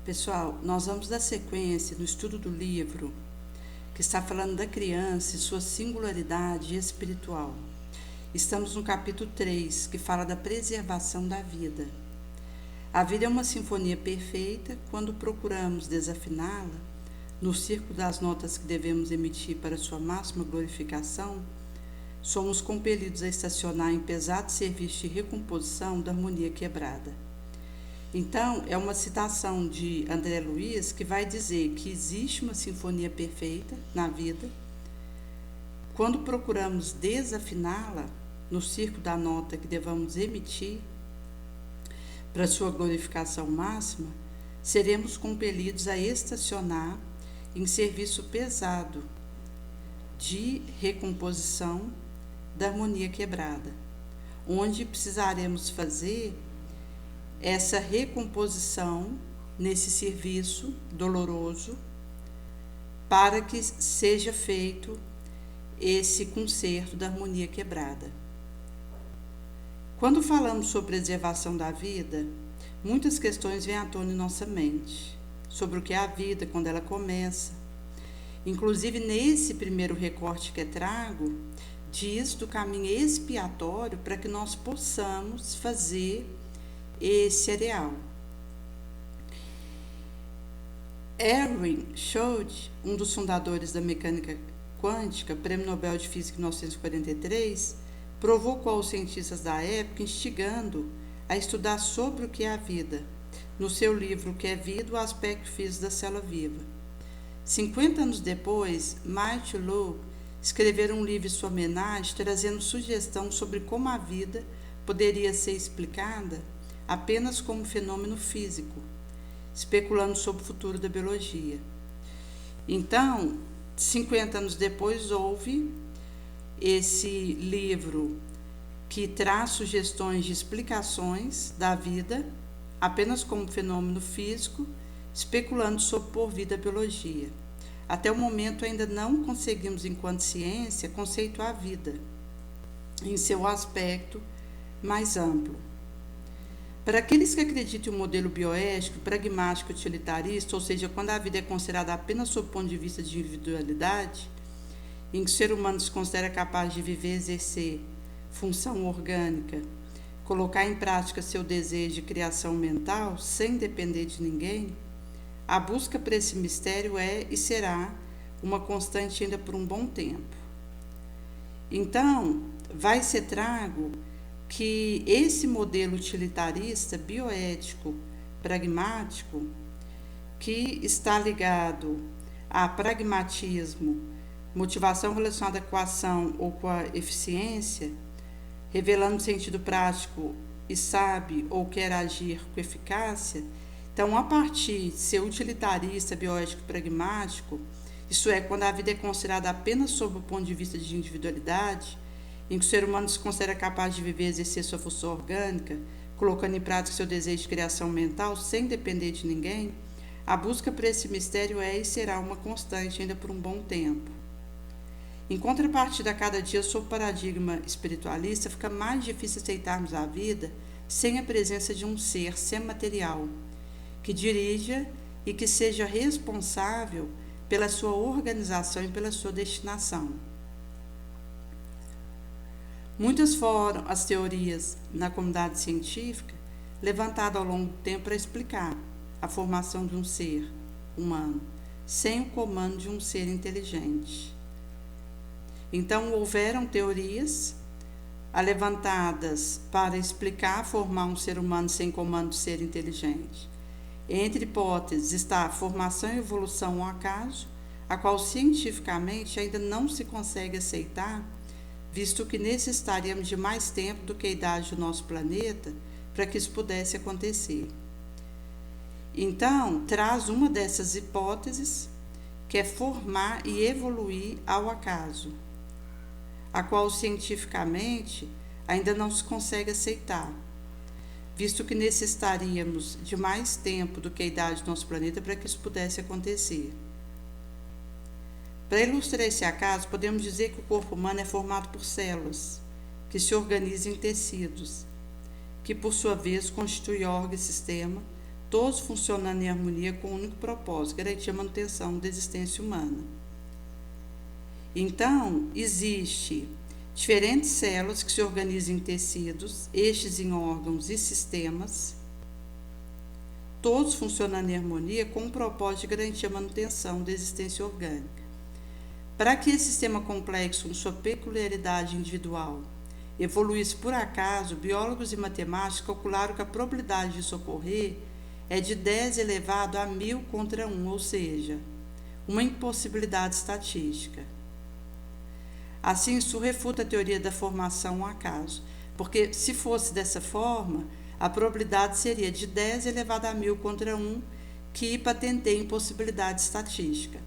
Pessoal, nós vamos dar sequência no estudo do livro que está falando da criança e sua singularidade espiritual. Estamos no capítulo 3, que fala da preservação da vida. A vida é uma sinfonia perfeita quando procuramos desafiná-la, no círculo das notas que devemos emitir para sua máxima glorificação, somos compelidos a estacionar em pesado serviço de recomposição da harmonia quebrada. Então, é uma citação de André Luiz que vai dizer que existe uma sinfonia perfeita na vida. Quando procuramos desafiná-la no círculo da nota que devamos emitir para sua glorificação máxima, seremos compelidos a estacionar em serviço pesado de recomposição da harmonia quebrada, onde precisaremos fazer essa recomposição nesse serviço doloroso para que seja feito esse conserto da harmonia quebrada. Quando falamos sobre preservação da vida, muitas questões vêm à tona em nossa mente, sobre o que é a vida, quando ela começa. Inclusive, nesse primeiro recorte que eu trago, diz do caminho expiatório para que nós possamos fazer esse areal. Erwin Schrödinger, um dos fundadores da mecânica quântica, prêmio Nobel de Física em 1943, provocou os cientistas da época, instigando a estudar sobre o que é a vida, no seu livro O que é Vida, o aspecto físico da célula viva. 50 anos depois, Martin Luther escreveram um livro em sua homenagem, trazendo sugestão sobre como a vida poderia ser explicada apenas como fenômeno físico, especulando sobre o futuro da biologia. Então, 50 anos depois, houve esse livro que traz sugestões de explicações da vida apenas como fenômeno físico, especulando sobre porvir da biologia. Até o momento ainda não conseguimos, enquanto ciência, conceituar a vida em seu aspecto mais amplo. Para aqueles que acreditam em um modelo bioético, pragmático, utilitarista, ou seja, quando a vida é considerada apenas sob o ponto de vista de individualidade, em que o ser humano se considera capaz de viver e exercer função orgânica, colocar em prática seu desejo de criação mental, sem depender de ninguém, a busca por esse mistério é e será uma constante ainda por um bom tempo. Então, vai ser trago que esse modelo utilitarista, bioético, pragmático, que está ligado a pragmatismo, motivação relacionada com a ação ou com a eficiência, revelando sentido prático e sabe ou quer agir com eficácia. Então, a partir de ser utilitarista, bioético, pragmático, isso é, quando a vida é considerada apenas sob o ponto de vista de individualidade, em que o ser humano se considera capaz de viver e exercer sua função orgânica, colocando em prática seu desejo de criação mental, sem depender de ninguém, a busca por esse mistério é e será uma constante ainda por um bom tempo. Em contrapartida, a cada dia, sob o paradigma espiritualista, fica mais difícil aceitarmos a vida sem a presença de um ser sematerial, que dirija e que seja responsável pela sua organização e pela sua destinação. Muitas foram as teorias na comunidade científica levantadas ao longo do tempo para explicar a formação de um ser humano, sem o comando de um ser inteligente. Então, houveram teorias levantadas para explicar formar um ser humano sem comando de ser inteligente. Entre hipóteses está a formação e evolução ao acaso, a qual cientificamente ainda não se consegue aceitar, visto que necessitaríamos de mais tempo do que a idade do nosso planeta para que isso pudesse acontecer. Então, traz uma dessas hipóteses, que é formar e evoluir ao acaso, a qual cientificamente ainda não se consegue aceitar, visto que necessitaríamos de mais tempo do que a idade do nosso planeta para que isso pudesse acontecer. Para ilustrar esse acaso, podemos dizer que o corpo humano é formado por células, que se organizam em tecidos, que por sua vez constituem órgão e sistema, todos funcionando em harmonia com um único propósito, garantir a manutenção da existência humana. Então, existe diferentes células que se organizam em tecidos, estes em órgãos e sistemas, todos funcionando em harmonia com o propósito de garantir a manutenção da existência orgânica. Para que esse sistema complexo, com sua peculiaridade individual, evoluísse por acaso, biólogos e matemáticos calcularam que a probabilidade disso ocorrer é de 10 elevado a 1000 contra 1, ou seja, uma impossibilidade estatística. Assim, isso refuta a teoria da formação ao acaso, porque se fosse dessa forma, a probabilidade seria de 10 elevado a 1000 contra 1, que patenteia impossibilidade estatística.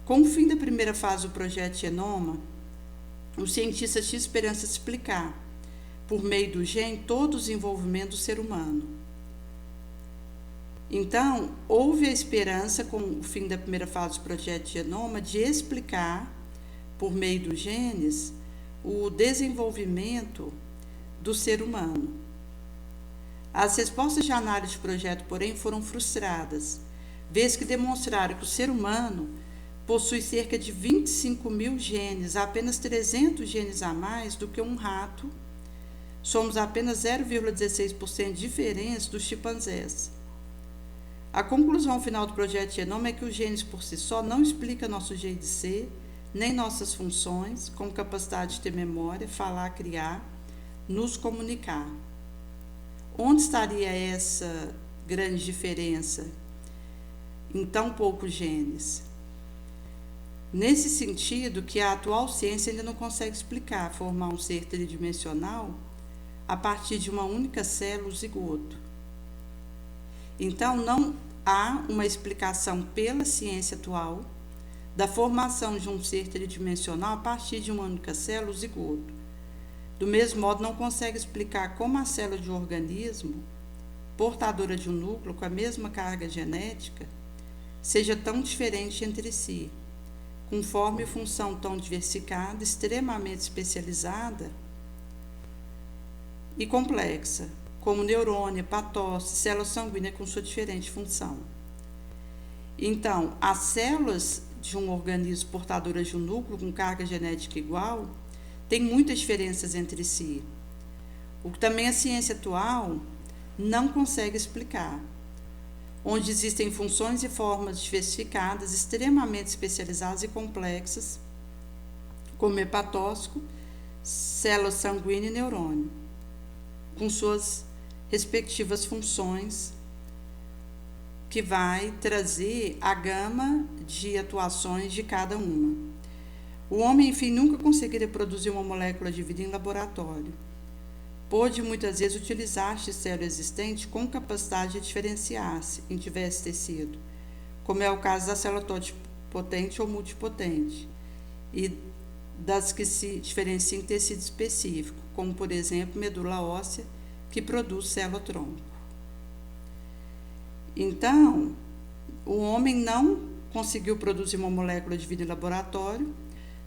Com o fim da primeira fase do projeto Genoma, os cientistas tinham esperança de explicar, por meio do gene, todo o desenvolvimento do ser humano. Então, houve a esperança, com o fim da primeira fase do projeto Genoma, de explicar, por meio dos genes, o desenvolvimento do ser humano. As respostas de análise de projeto, porém, foram frustradas, vez que demonstraram que o ser humano possui cerca de 25.000 genes, apenas 300 genes a mais do que um rato. Somos apenas 0,16% diferentes dos chimpanzés. A conclusão final do projeto Genoma é que os genes por si só não explicam nosso jeito de ser, nem nossas funções, como capacidade de ter memória, falar, criar, nos comunicar. Onde estaria essa grande diferença em tão poucos genes? Nesse sentido, que a atual ciência ainda não consegue explicar formar um ser tridimensional a partir de uma única célula, o zigoto. Então, não há uma explicação pela ciência atual da formação de um ser tridimensional a partir de uma única célula, o zigoto. Do mesmo modo, não consegue explicar como a célula de um organismo, portadora de um núcleo com a mesma carga genética, seja tão diferente entre si, com forma e função tão diversificada, extremamente especializada e complexa, como neurônio, hepatócito, célula sanguínea com sua diferente função. Então, as células de um organismo portadoras de um núcleo com carga genética igual têm muitas diferenças entre si, o que também a ciência atual não consegue explicar, onde existem funções e formas diversificadas, extremamente especializadas e complexas, como hepatócito, célula sanguínea e neurônio, com suas respectivas funções, que vai trazer a gama de atuações de cada uma. O homem, enfim, nunca conseguiria produzir uma molécula de vida em laboratório. Pôde muitas vezes utilizar a célula existente com capacidade de diferenciar-se em diversos tecidos, como é o caso da célula totipotente ou multipotente, e das que se diferenciam em tecido específico, como, por exemplo, medula óssea, que produz célula-tronco. Então, o homem não conseguiu produzir uma molécula de vida em laboratório,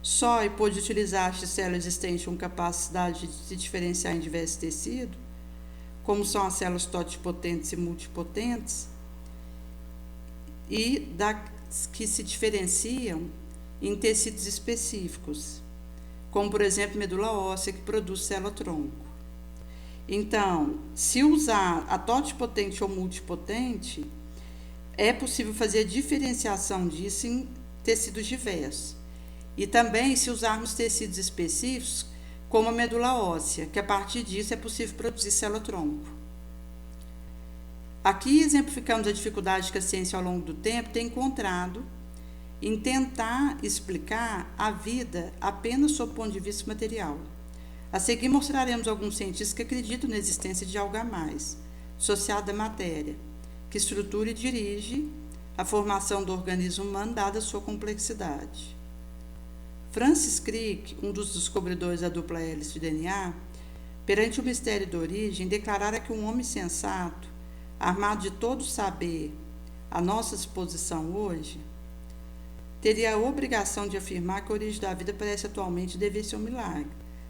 só pôde utilizar as células existentes com capacidade de se diferenciar em diversos tecidos, como são as células totipotentes e multipotentes, e das que se diferenciam em tecidos específicos, como, por exemplo, medula óssea, que produz célula-tronco. Então, se usar a totipotente ou multipotente, é possível fazer a diferenciação disso em tecidos diversos. E também se usarmos tecidos específicos, como a medula óssea, que a partir disso é possível produzir célula-tronco. Aqui exemplificamos a dificuldade que a ciência ao longo do tempo tem encontrado em tentar explicar a vida apenas sob o ponto de vista material. A seguir mostraremos alguns cientistas que acreditam na existência de algo a mais, associado à matéria, que estrutura e dirige a formação do organismo humano, dada a sua complexidade. Francis Crick, um dos descobridores da dupla hélice de DNA, perante o mistério da origem, declarara que um homem sensato, armado de todo o saber à nossa disposição hoje, teria a obrigação de afirmar que a origem da vida parece atualmente dever ser um milagre.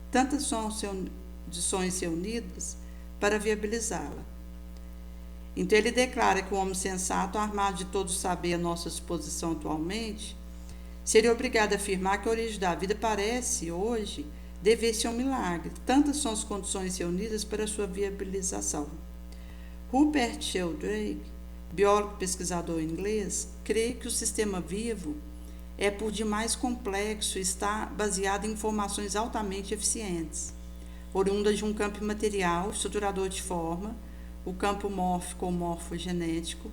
Tantas condições se unidas para viabilizá-la. Então ele declara que o homem sensato, armado de todo o saber à nossa disposição atualmente, seria obrigado a afirmar que a origem da vida parece, hoje, dever ser um milagre. Tantas são as condições reunidas para sua viabilização. Rupert Sheldrake, biólogo e pesquisador inglês, crê que o sistema vivo é por demais complexo e está baseado em informações altamente eficientes, oriundas de um campo imaterial, estruturador de forma, o campo mórfico ou morfogenético,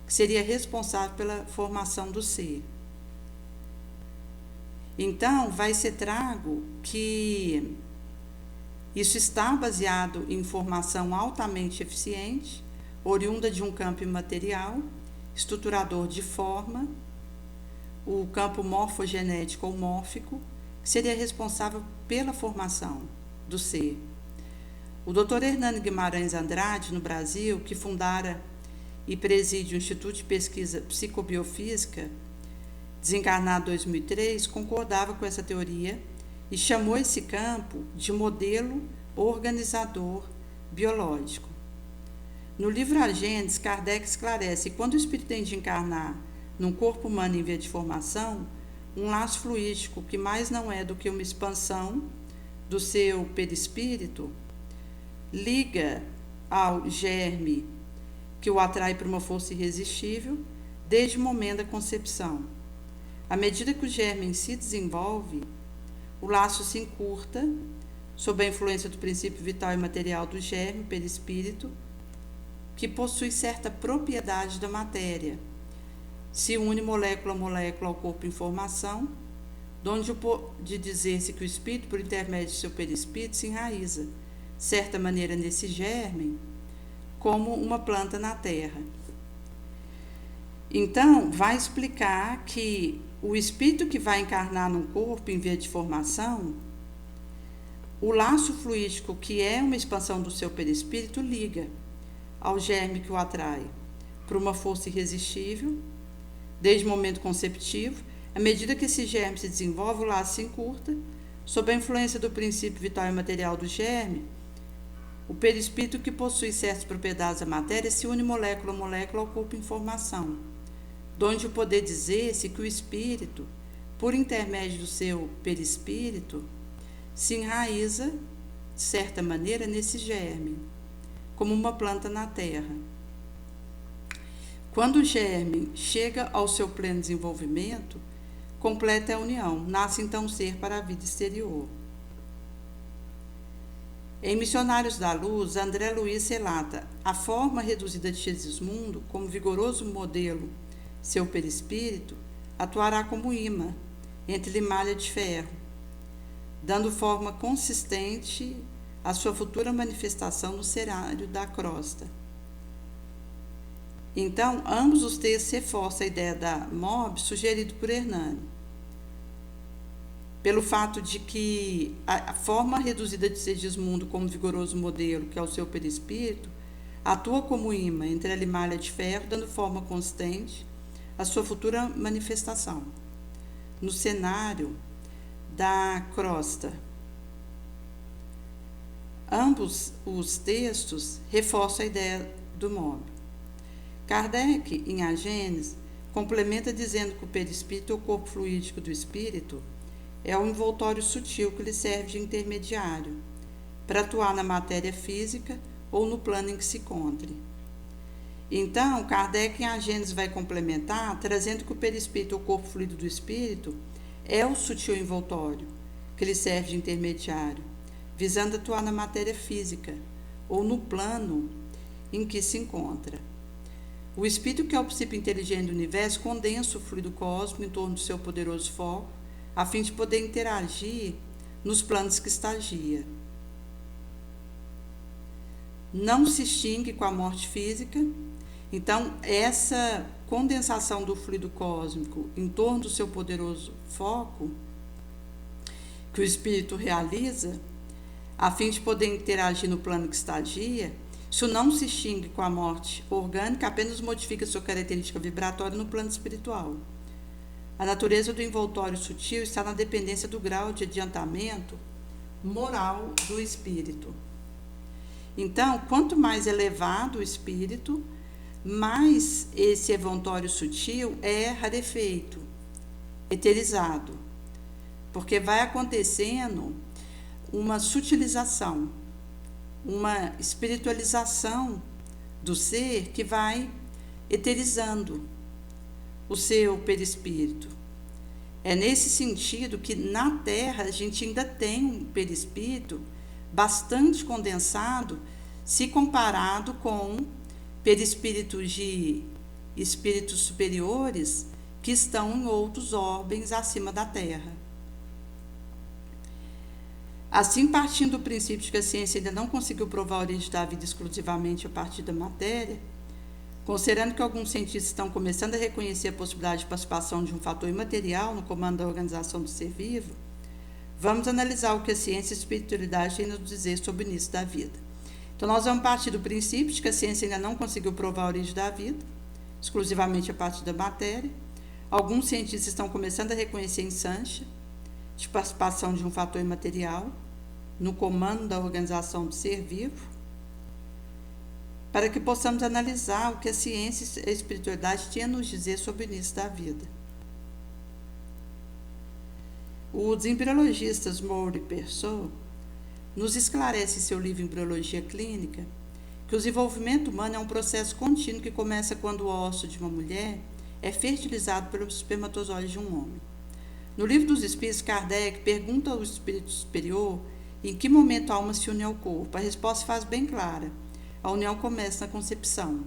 que seria responsável pela formação do ser. Então, vai ser trago que isso está baseado em informação altamente eficiente, oriunda de um campo imaterial, estruturador de forma, o campo morfogenético ou mórfico, que seria responsável pela formação do ser. O Dr. Hernani Guimarães Andrade, no Brasil, que fundara e preside o Instituto de Pesquisa Psicobiofísica, desencarnado em 2003, concordava com essa teoria e chamou esse campo de modelo organizador biológico. No livro A Gênese, Kardec esclarece que quando o espírito tem de encarnar num corpo humano em via de formação, um laço fluídico que mais não é do que uma expansão do seu perispírito, liga ao germe que o atrai por uma força irresistível desde o momento da concepção. À medida que o germe se desenvolve, o laço se encurta sob a influência do princípio vital e material do germe, perispírito, que possui certa propriedade da matéria. Se une molécula a molécula ao corpo em formação, donde pode dizer-se que o espírito, por intermédio de seu perispírito, se enraiza, de certa maneira, nesse germe, como uma planta na terra. Então, vai explicar que o espírito que vai encarnar num corpo em via de formação, o laço fluídico, que é uma expansão do seu perispírito, liga ao germe que o atrai por uma força irresistível, desde o momento conceptivo. À medida que esse germe se desenvolve, o laço se encurta, sob a influência do princípio vital e material do germe, o perispírito, que possui certas propriedades da matéria, se une molécula a molécula ao corpo em formação, donde o poder dizer-se que o espírito, por intermédio do seu perispírito, se enraiza, de certa maneira, nesse germe, como uma planta na terra. Quando o germe chega ao seu pleno desenvolvimento, completa a união, nasce então o ser para a vida exterior. Em Missionários da Luz, André Luiz relata a forma reduzida de Segismundo, como vigoroso modelo, seu perispírito, atuará como imã entre limalha de ferro, dando forma consistente à sua futura manifestação no cenário da crosta. Então, ambos os textos reforçam a ideia da MOB sugerido por Hernani, pelo fato de que a forma reduzida de Segismundo como vigoroso modelo, que é o seu perispírito, atua como imã entre a limalha de ferro, dando forma consistente à sua futura manifestação no cenário da crosta. Ambos os textos reforçam a ideia do MOB. Kardec, em A Gênese, complementa dizendo que o perispírito, ou corpo fluídico do espírito, é o envoltório sutil que lhe serve de intermediário para atuar na matéria física ou no plano em que se encontre. Então, Kardec, em A Gênese, vai complementar, trazendo que o perispírito, ou corpo fluido do espírito, é o sutil envoltório que lhe serve de intermediário, visando atuar na matéria física ou no plano em que se encontra. O espírito, que é o princípio inteligente do universo, condensa o fluido cósmico em torno do seu poderoso foco, a fim de poder interagir nos planos que estagia. Não se extingue com a morte física. Então, essa condensação do fluido cósmico em torno do seu poderoso foco, que o espírito realiza, a fim de poder interagir no plano que estagia, isso não se extingue com a morte orgânica, apenas modifica sua característica vibratória no plano espiritual. A natureza do envoltório sutil está na dependência do grau de adiantamento moral do espírito. Então, quanto mais elevado o espírito, mais esse eventório sutil é rarefeito, eterizado, porque vai acontecendo uma sutilização, uma espiritualização do ser que vai eterizando o seu perispírito. É nesse sentido que na Terra a gente ainda tem um perispírito bastante condensado se comparado com perispíritos de espíritos superiores que estão em outros orbens acima da Terra. Assim, partindo do princípio de que a ciência ainda não conseguiu provar a origem da vida exclusivamente a partir da matéria, considerando que alguns cientistas estão começando a reconhecer a possibilidade de participação de um fator imaterial no comando da organização do ser vivo, vamos analisar o que a ciência e a espiritualidade têm a nos dizer sobre o início da vida. Então, nós vamos partir do princípio de que a ciência ainda não conseguiu provar a origem da vida, exclusivamente a partir da matéria. Alguns cientistas estão começando a reconhecer em Sancha de participação de um fator imaterial no comando da organização do ser vivo, para que possamos analisar o que a ciência e a espiritualidade têm a nos dizer sobre o início da vida. Os embriologistas Moore e Persaud nos esclarece em seu livro Embriologia Clínica que o desenvolvimento humano é um processo contínuo que começa quando o ósseo de uma mulher é fertilizado pelo espermatozoide de um homem. No Livro dos Espíritos, Kardec pergunta ao espírito superior em que momento a alma se une ao corpo. A resposta faz bem clara. A união começa na concepção.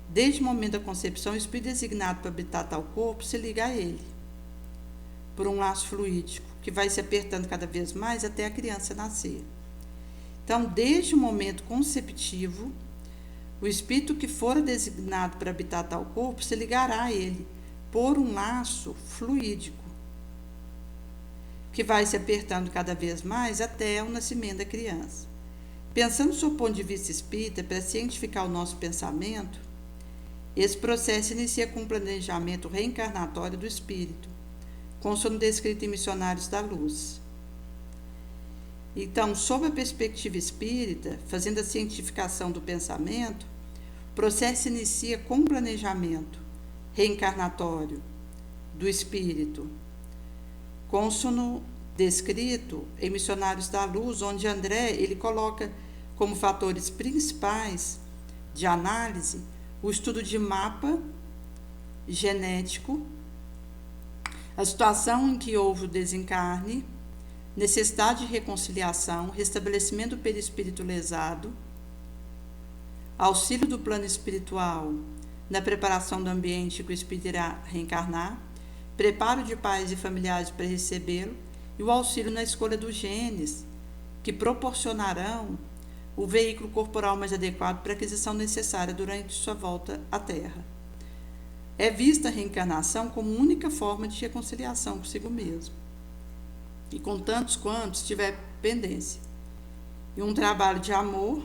Desde o momento da concepção, o espírito designado para habitar tal corpo se liga a ele, por um laço fluídico, que vai se apertando cada vez mais até a criança nascer. Então, desde o momento conceptivo, o espírito que fora designado para habitar tal corpo se ligará a ele, por um laço fluídico, que vai se apertando cada vez mais até o nascimento da criança. Pensando do seu ponto de vista espírita, para cientificar o nosso pensamento, esse processo inicia com um planejamento reencarnatório do espírito, conforme descrito em Missionários da Luz. Então, sob a perspectiva espírita, fazendo a cientificação do pensamento, o processo inicia com um planejamento reencarnatório do espírito, consono descrito em Missionários da Luz, onde André ele coloca como fatores principais de análise o estudo de mapa genético, a situação em que houve o desencarne, necessidade de reconciliação, restabelecimento do perispírito lesado, auxílio do plano espiritual na preparação do ambiente que o espírito irá reencarnar, preparo de pais e familiares para recebê-lo e o auxílio na escolha dos genes que proporcionarão o veículo corporal mais adequado para a aquisição necessária durante sua volta à Terra. É vista a reencarnação como única forma de reconciliação consigo mesmo e com tantos quantos tiver pendência, e um trabalho de amor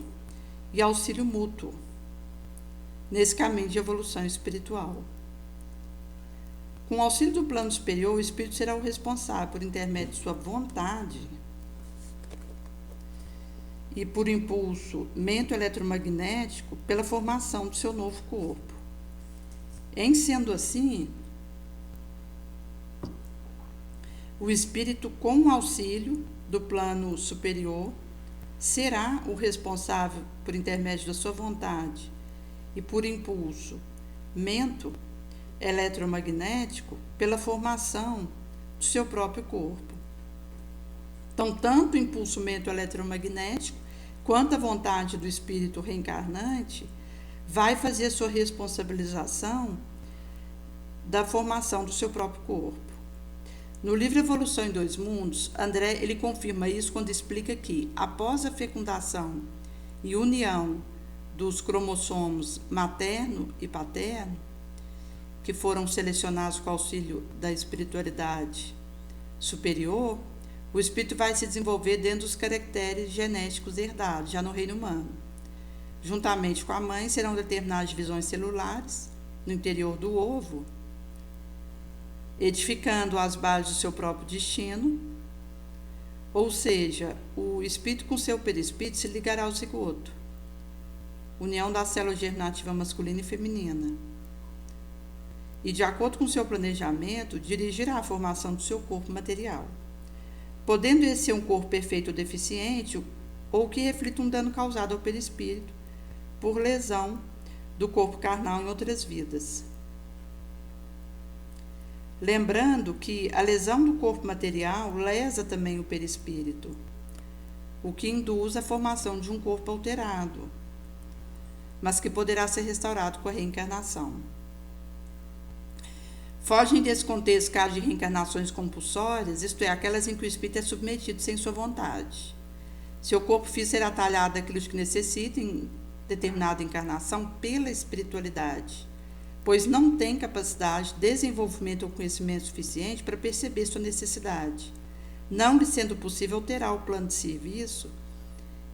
e auxílio mútuo nesse caminho de evolução espiritual. Com o auxílio do plano superior, o espírito será o responsável, por intermédio de sua vontade e por impulso mento-eletromagnético, pela formação do seu novo corpo. Em sendo assim, o espírito, com o auxílio do plano superior, será o responsável, por intermédio da sua vontade e por impulso mento-eletromagnético, pela formação do seu próprio corpo. Então, tanto o impulso mento-eletromagnético quanto a vontade do espírito reencarnante vai fazer a sua responsabilização da formação do seu próprio corpo. No livro Evolução em Dois Mundos, André ele confirma isso quando explica que, após a fecundação e união dos cromossomos materno e paterno, que foram selecionados com auxílio da espiritualidade superior, o espírito vai se desenvolver dentro dos caracteres genéticos herdados, já no reino humano. Juntamente com a mãe, serão determinadas divisões celulares no interior do ovo, edificando as bases do seu próprio destino, ou seja, o espírito com seu perispírito se ligará ao zigoto, união da célula germinativa masculina e feminina, e, de acordo com seu planejamento, dirigirá a formação do seu corpo material, podendo esse ser um corpo perfeito ou deficiente, ou que reflita um dano causado ao perispírito por lesão do corpo carnal em outras vidas. Lembrando que a lesão do corpo material lesa também o perispírito, o que induz a formação de um corpo alterado, mas que poderá ser restaurado com a reencarnação. Fogem desse contexto casos de reencarnações compulsórias, isto é, aquelas em que o espírito é submetido sem sua vontade. Seu corpo físico será talhado daquilo que necessita em determinada encarnação pela espiritualidade, pois não tem capacidade, desenvolvimento ou conhecimento suficiente para perceber sua necessidade, não lhe sendo possível alterar o plano de serviço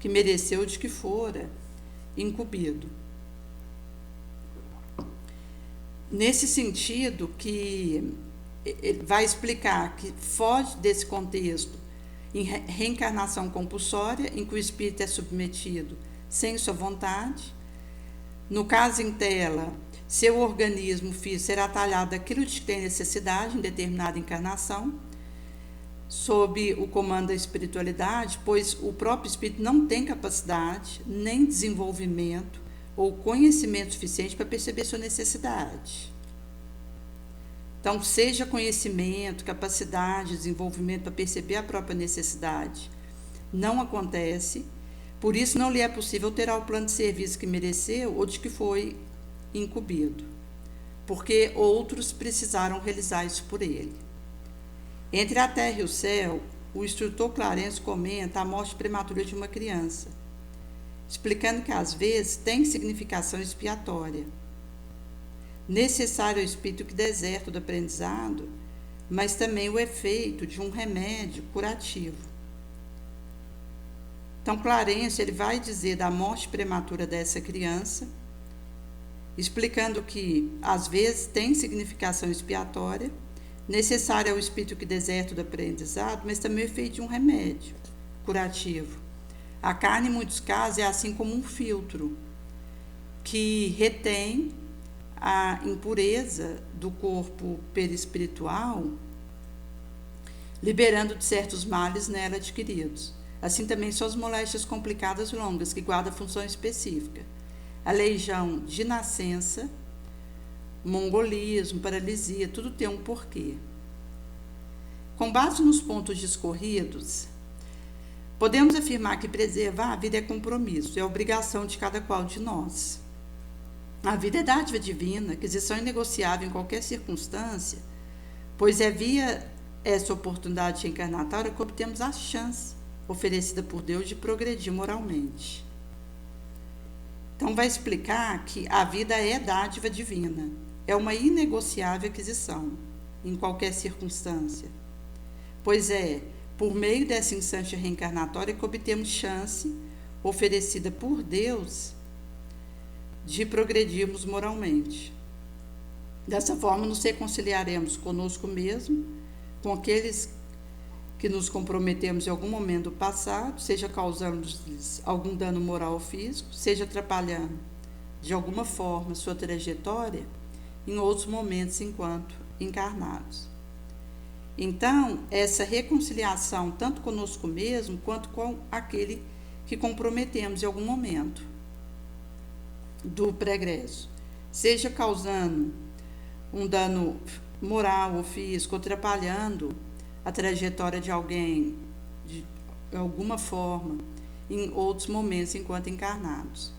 que mereceu de que fora incumbido. Nesse sentido, que ele vai explicar que foge desse contexto em reencarnação compulsória, em que o espírito é submetido sem sua vontade. No caso em tela, seu organismo físico será talhado daquilo de que tem necessidade em determinada encarnação, sob o comando da espiritualidade, pois o próprio espírito não tem capacidade, nem desenvolvimento ou conhecimento suficiente para perceber sua necessidade. Então, seja conhecimento, capacidade, desenvolvimento para perceber a própria necessidade, não acontece, por isso não lhe é possível alterar o plano de serviço que mereceu ou de que foi incumbido, porque outros precisaram realizar isso por ele. Entre a terra e o céu, o instrutor Clarence comenta a morte prematura de uma criança, explicando que às vezes tem significação expiatória, necessário ao espírito que deserta do aprendizado, mas também o efeito de um remédio curativo. Então, Clarence ele vai dizer da morte prematura dessa criança, explicando que às vezes tem significação expiatória, necessária ao espírito que deserta do aprendizado, mas também o efeito de um remédio curativo. A carne, em muitos casos, é assim como um filtro que retém a impureza do corpo perispiritual, liberando de certos males nela adquiridos. Assim também são as moléstias complicadas longas, que guardam função específica. A legião de nascença, mongolismo, paralisia, tudo tem um porquê. Com base nos pontos discorridos, podemos afirmar que preservar a vida é compromisso, é obrigação de cada qual de nós. A vida é dádiva divina, aquisição inegociável em qualquer circunstância, pois é via essa oportunidade reencarnatória que obtemos a chance oferecida por Deus de progredir moralmente. Então, vai explicar que a vida é dádiva divina, é uma inegociável aquisição em qualquer circunstância, pois é por meio dessa instância reencarnatória que obtemos chance oferecida por Deus de progredirmos moralmente. Dessa forma, nos reconciliaremos conosco mesmo, com aqueles que nos comprometemos em algum momento do passado, seja causando-lhes algum dano moral ou físico, seja atrapalhando de alguma forma sua trajetória em outros momentos enquanto encarnados. Então, essa reconciliação, tanto conosco mesmo, quanto com aquele que comprometemos em algum momento do pregresso, seja causando um dano moral ou físico, atrapalhando a trajetória de alguém de alguma forma em outros momentos enquanto encarnados.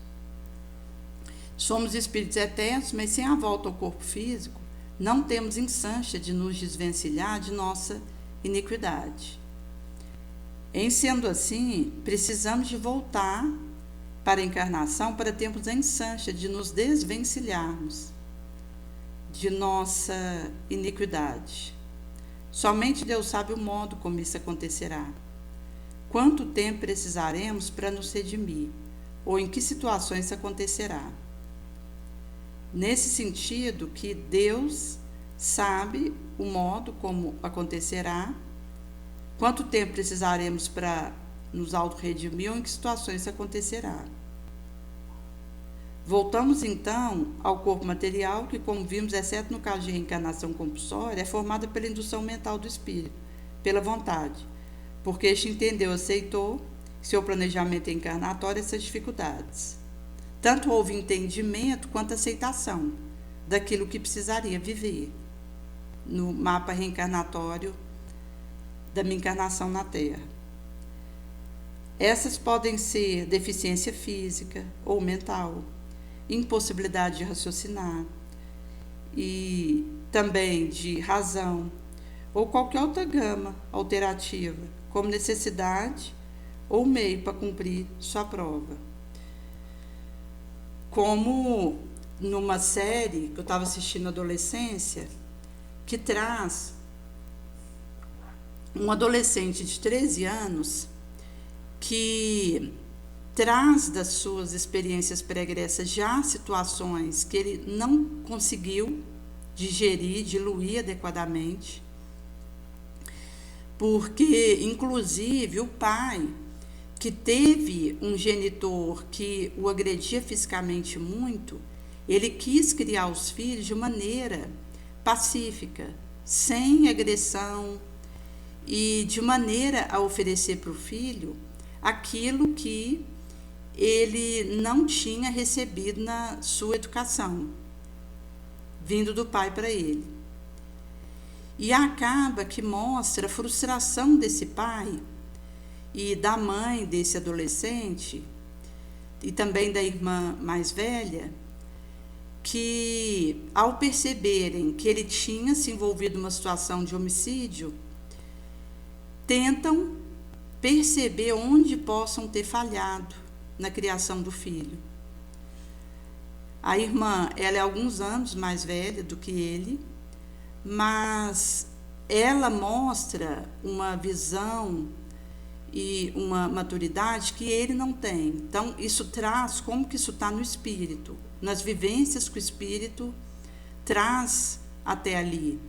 Somos espíritos eternos, mas sem a volta ao corpo físico, não temos instância de nos desvencilhar de nossa iniquidade. Em sendo assim, precisamos de voltar para a encarnação para termos a instância de nos desvencilharmos de nossa iniquidade. Somente Deus sabe o modo como isso acontecerá. Quanto tempo precisaremos para nos redimir? Ou em que situações isso acontecerá? Nesse sentido que Deus sabe o modo como acontecerá, quanto tempo precisaremos para nos auto-redimir ou em que situações isso acontecerá. Voltamos então ao corpo material, que, como vimos, exceto no caso de reencarnação compulsória, é formada pela indução mental do espírito, pela vontade, porque este entendeu, aceitou seu planejamento encarnatório essas dificuldades. Tanto houve entendimento quanto aceitação daquilo que precisaria viver no mapa reencarnatório da minha encarnação na Terra. Essas podem ser deficiência física ou mental, impossibilidade de raciocinar e também de razão, ou qualquer outra gama alterativa, como necessidade ou meio para cumprir sua prova. Como numa série que eu estava assistindo na adolescência, que traz um adolescente de 13 anos que traz das suas experiências pregressas já situações que ele não conseguiu digerir, diluir adequadamente, porque, inclusive, o pai, que teve um genitor que o agredia fisicamente muito, ele quis criar os filhos de maneira pacífica, sem agressão, e de maneira a oferecer para o filho aquilo que ele não tinha recebido na sua educação, vindo do pai para ele. E acaba que mostra a frustração desse pai e da mãe desse adolescente, e também da irmã mais velha, que, ao perceberem que ele tinha se envolvido numa situação de homicídio, tentam perceber onde possam ter falhado na criação do filho. A irmã, ela é alguns anos mais velha do que ele, mas ela mostra uma visão e uma maturidade que ele não tem. Então, isso traz, como que isso está no espírito, nas vivências que o espírito traz até ali.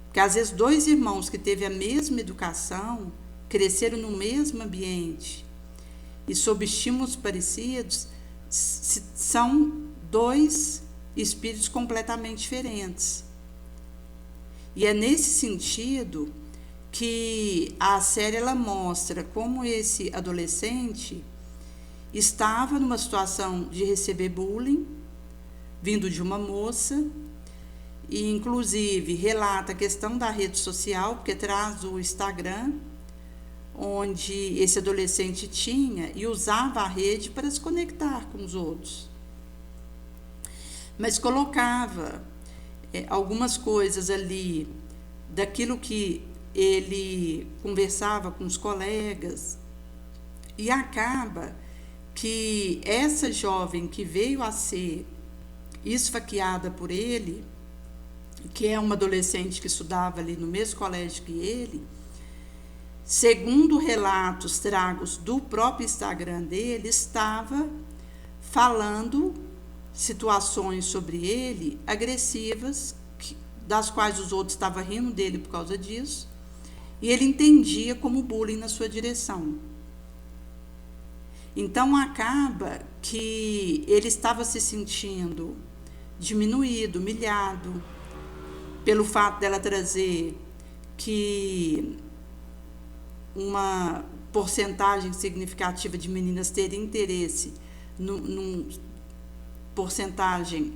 Porque, às vezes, dois irmãos que teve a mesma educação, cresceram no mesmo ambiente e sob estímulos parecidos, são dois espíritos completamente diferentes. E é nesse sentido que a série ela mostra como esse adolescente estava numa situação de receber bullying, vindo de uma moça, e inclusive relata a questão da rede social, porque traz o Instagram, onde esse adolescente tinha e usava a rede para se conectar com os outros. Mas colocava algumas coisas ali daquilo que ele conversava com os colegas, e acaba que essa jovem que veio a ser esfaqueada por ele, que é uma adolescente que estudava ali no mesmo colégio que ele, segundo relatos tragos do próprio Instagram dele, estava falando situações sobre ele agressivas, das quais os outros estavam rindo dele por causa disso, e ele entendia como bullying na sua direção. Então, acaba que ele estava se sentindo diminuído, humilhado, pelo fato dela trazer que uma porcentagem significativa de meninas terem interesse num porcentagem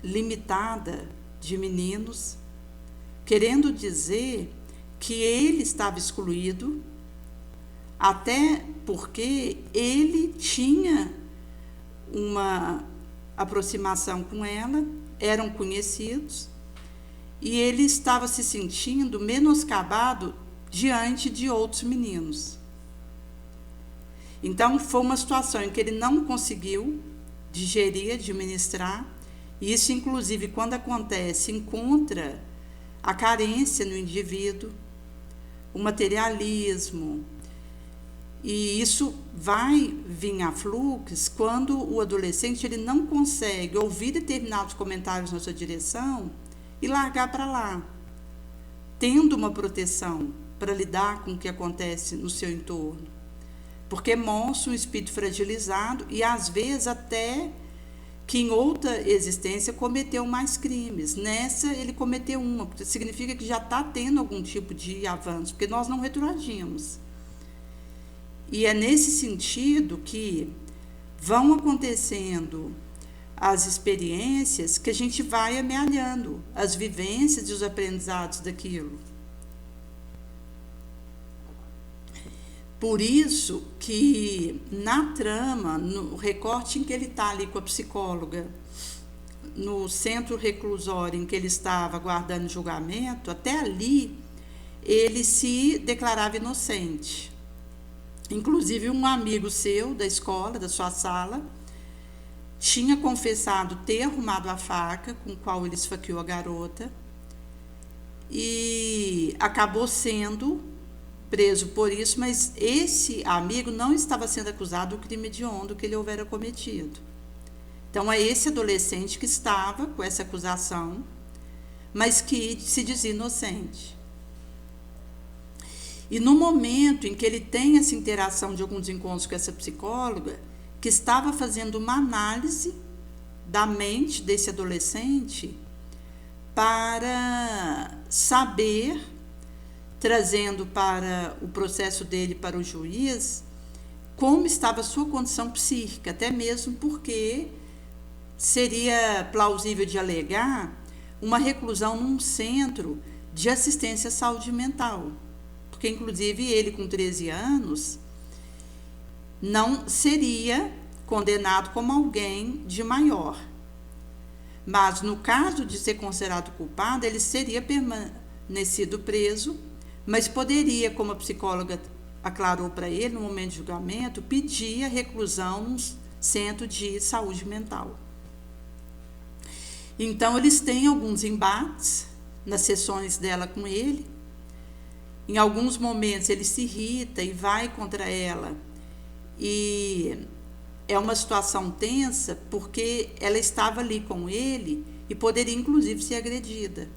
limitada de meninos, querendo dizer que ele estava excluído, até porque ele tinha uma aproximação com ela, eram conhecidos, e ele estava se sentindo menoscabado diante de outros meninos. Então, foi uma situação em que ele não conseguiu digerir, administrar, e isso, inclusive, quando acontece, encontra a carência no indivíduo, o materialismo, e isso vai vir a fluxo quando o adolescente ele não consegue ouvir determinados comentários na sua direção e largar para lá, tendo uma proteção para lidar com o que acontece no seu entorno, porque mostra um espírito fragilizado e às vezes até que em outra existência cometeu mais crimes. Nessa, ele cometeu uma, porque significa que já está tendo algum tipo de avanço, porque nós não retroagimos. E é nesse sentido que vão acontecendo as experiências que a gente vai amealhando as vivências e os aprendizados daquilo. Por isso que na trama, no recorte em que ele está ali com a psicóloga, no centro reclusório em que ele estava aguardando julgamento, até ali ele se declarava inocente. Inclusive um amigo seu da escola, da sua sala, tinha confessado ter arrumado a faca com a qual ele esfaqueou a garota e acabou sendo preso por isso, mas esse amigo não estava sendo acusado do crime hediondo que ele houvera cometido. Então é esse adolescente que estava com essa acusação, mas que se dizia inocente. E no momento em que ele tem essa interação de alguns encontros com essa psicóloga, que estava fazendo uma análise da mente desse adolescente para saber, trazendo para o processo dele para o juiz, como estava a sua condição psíquica, até mesmo porque seria plausível de alegar uma reclusão num centro de assistência à saúde mental. Porque, inclusive, ele com 13 anos não seria condenado como alguém de maior. Mas, no caso de ser considerado culpado, ele seria permanecido preso, mas poderia, como a psicóloga aclarou para ele no momento de julgamento, pedir a reclusão num centro de saúde mental. Então, eles têm alguns embates nas sessões dela com ele. Em alguns momentos ele se irrita e vai contra ela, e é uma situação tensa porque ela estava ali com ele e poderia inclusive ser agredida,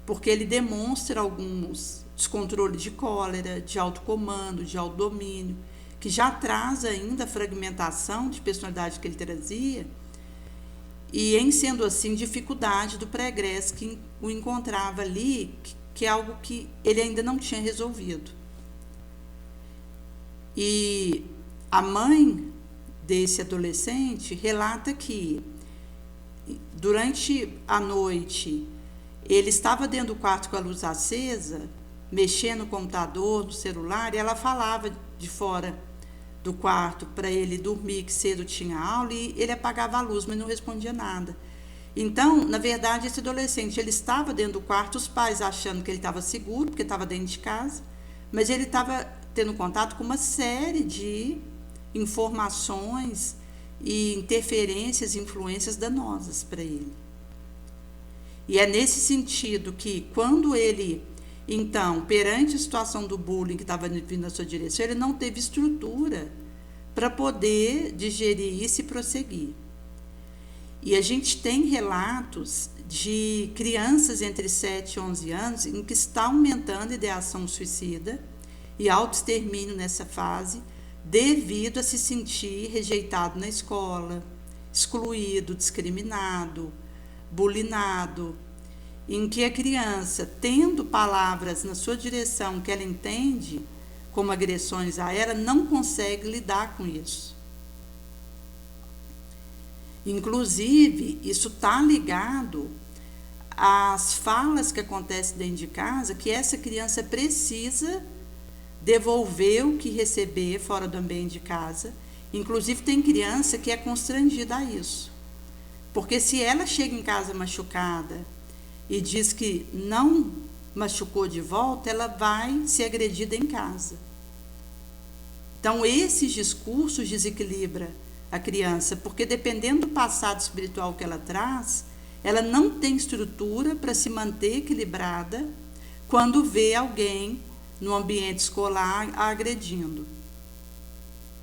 porque ele demonstra alguns descontrole de cólera, de autocomando, de autodomínio, que já traz ainda a fragmentação de personalidade que ele trazia, e em sendo assim dificuldade do pregresso que o encontrava ali, que é algo que ele ainda não tinha resolvido. E a mãe desse adolescente relata que durante a noite ele estava dentro do quarto com a luz acesa, mexendo no computador, no celular, e ela falava de fora do quarto para ele dormir, que cedo tinha aula, e ele apagava a luz, mas não respondia nada. Então, na verdade, esse adolescente, ele estava dentro do quarto, os pais achando que ele estava seguro, porque estava dentro de casa, mas ele estava tendo contato com uma série de informações e interferências, influências danosas para ele. E é nesse sentido que, quando ele, então, perante a situação do bullying que estava vindo na sua direção, ele não teve estrutura para poder digerir isso e prosseguir. E a gente tem relatos de crianças entre 7 e 11 anos em que está aumentando a ideação suicida e autoextermínio nessa fase, devido a se sentir rejeitado na escola, excluído, discriminado, bulinado, em que a criança, tendo palavras na sua direção que ela entende como agressões a ela, não consegue lidar com isso. Inclusive, isso está ligado às falas que acontecem dentro de casa, que essa criança precisa devolver o que receber fora do ambiente de casa. Inclusive, tem criança que é constrangida a isso. Porque se ela chega em casa machucada e diz que não machucou de volta, ela vai ser agredida em casa. Então, esses discursos desequilibram a criança, porque dependendo do passado espiritual que ela traz, ela não tem estrutura para se manter equilibrada quando vê alguém no ambiente escolar a agredindo,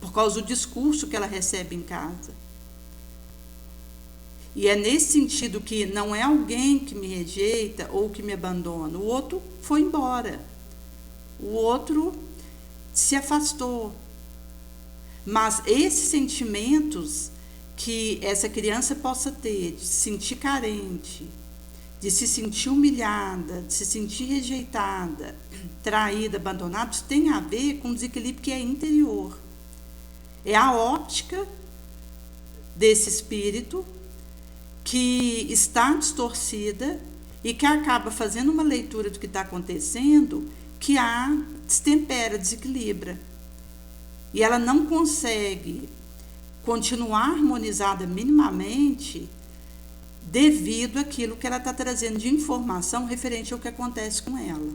por causa do discurso que ela recebe em casa. E é nesse sentido que não é alguém que me rejeita ou que me abandona, o outro foi embora, o outro se afastou. Mas esses sentimentos que essa criança possa ter, de se sentir carente, de se sentir humilhada, de se sentir rejeitada, traída, abandonada, isso tem a ver com o desequilíbrio que é interior. É a óptica desse espírito que está distorcida e que acaba fazendo uma leitura do que está acontecendo que a destempera, desequilibra. E ela não consegue continuar harmonizada minimamente devido àquilo que ela está trazendo de informação referente ao que acontece com ela.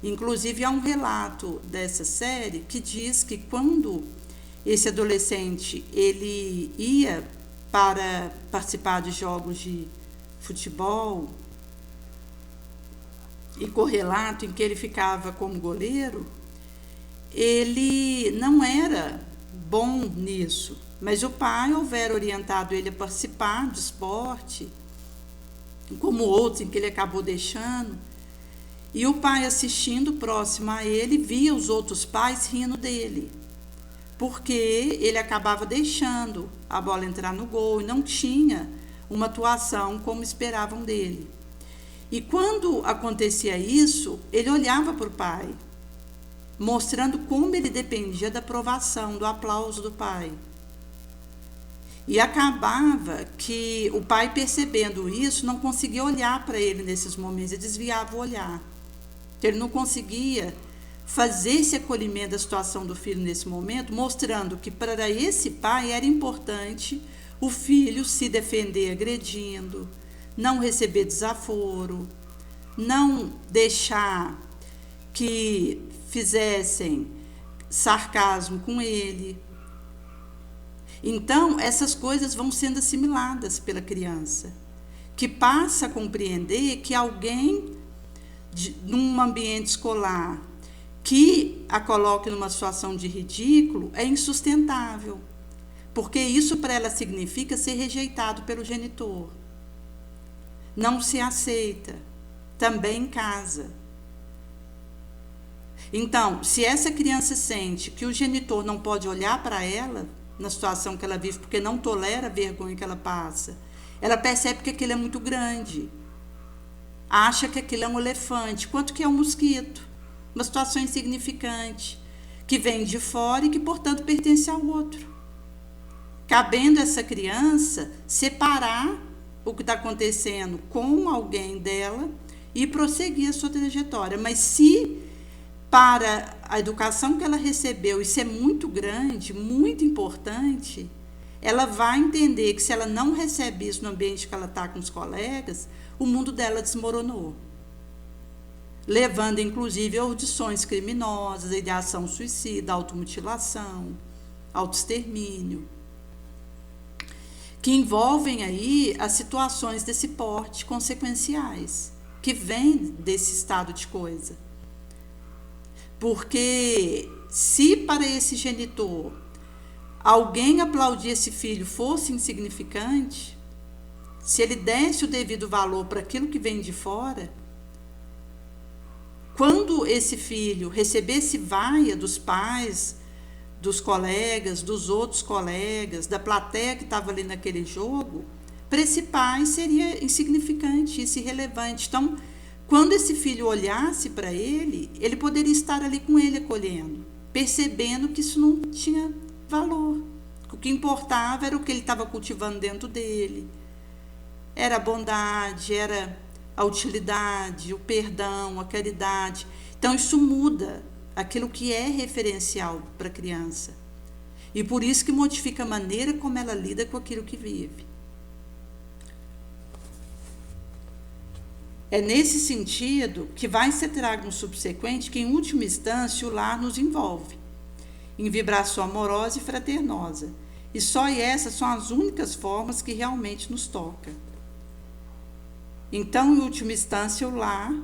Inclusive, há um relato dessa série que diz que quando esse adolescente ele ia para participar de jogos de futebol e correlato em que ele ficava como goleiro, ele não era bom nisso, mas o pai houvera orientado ele a participar de esporte, como outros em que ele acabou deixando, e o pai, assistindo próximo a ele, via os outros pais rindo dele, porque ele acabava deixando a bola entrar no gol e não tinha uma atuação como esperavam dele. E quando acontecia isso, ele olhava para o pai, mostrando como ele dependia da aprovação, do aplauso do pai. E acabava que o pai, percebendo isso, não conseguia olhar para ele nesses momentos, ele desviava o olhar. Ele não conseguia fazer esse acolhimento da situação do filho nesse momento, mostrando que para esse pai era importante o filho se defender agredindo, não receber desaforo, não deixar que fizessem sarcasmo com ele. Então, essas coisas vão sendo assimiladas pela criança, que passa a compreender que alguém, num ambiente escolar, que a coloque numa situação de ridículo, é insustentável, porque isso para ela significa ser rejeitado pelo genitor. Não se aceita, também em casa. Então, se essa criança sente que o genitor não pode olhar para ela na situação que ela vive, porque não tolera a vergonha que ela passa, ela percebe que aquilo é muito grande, acha que aquilo é um elefante, quanto que é um mosquito, uma situação insignificante, que vem de fora e que, portanto, pertence ao outro. Cabendo essa criança separar o que está acontecendo com alguém dela e prosseguir a sua trajetória. Mas se para a educação que ela recebeu isso é muito grande, muito importante, ela vai entender que se ela não recebe isso no ambiente que ela está com os colegas, o mundo dela desmoronou, levando inclusive a audições criminosas, a ideação suicida, automutilação, autoextermínio, que envolvem aí as situações desse porte consequenciais, que vêm desse estado de coisa. Porque se para esse genitor alguém aplaudir esse filho fosse insignificante, se ele desse o devido valor para aquilo que vem de fora, quando esse filho recebesse vaia dos pais, dos colegas, dos outros colegas, da plateia que estava ali naquele jogo, para esse pai seria insignificante, isso irrelevante. Então, quando esse filho olhasse para ele, ele poderia estar ali com ele acolhendo, percebendo que isso não tinha valor. O que importava era o que ele estava cultivando dentro dele. Era a bondade, era a utilidade, o perdão, a caridade. Então, isso muda aquilo que é referencial para a criança. E por isso que modifica a maneira como ela lida com aquilo que vive. É nesse sentido que vai ser trago um subsequente que, em última instância, o lar nos envolve, em vibração amorosa e fraternosa. E só essas são as únicas formas que realmente nos tocam. Então, em última instância, o lar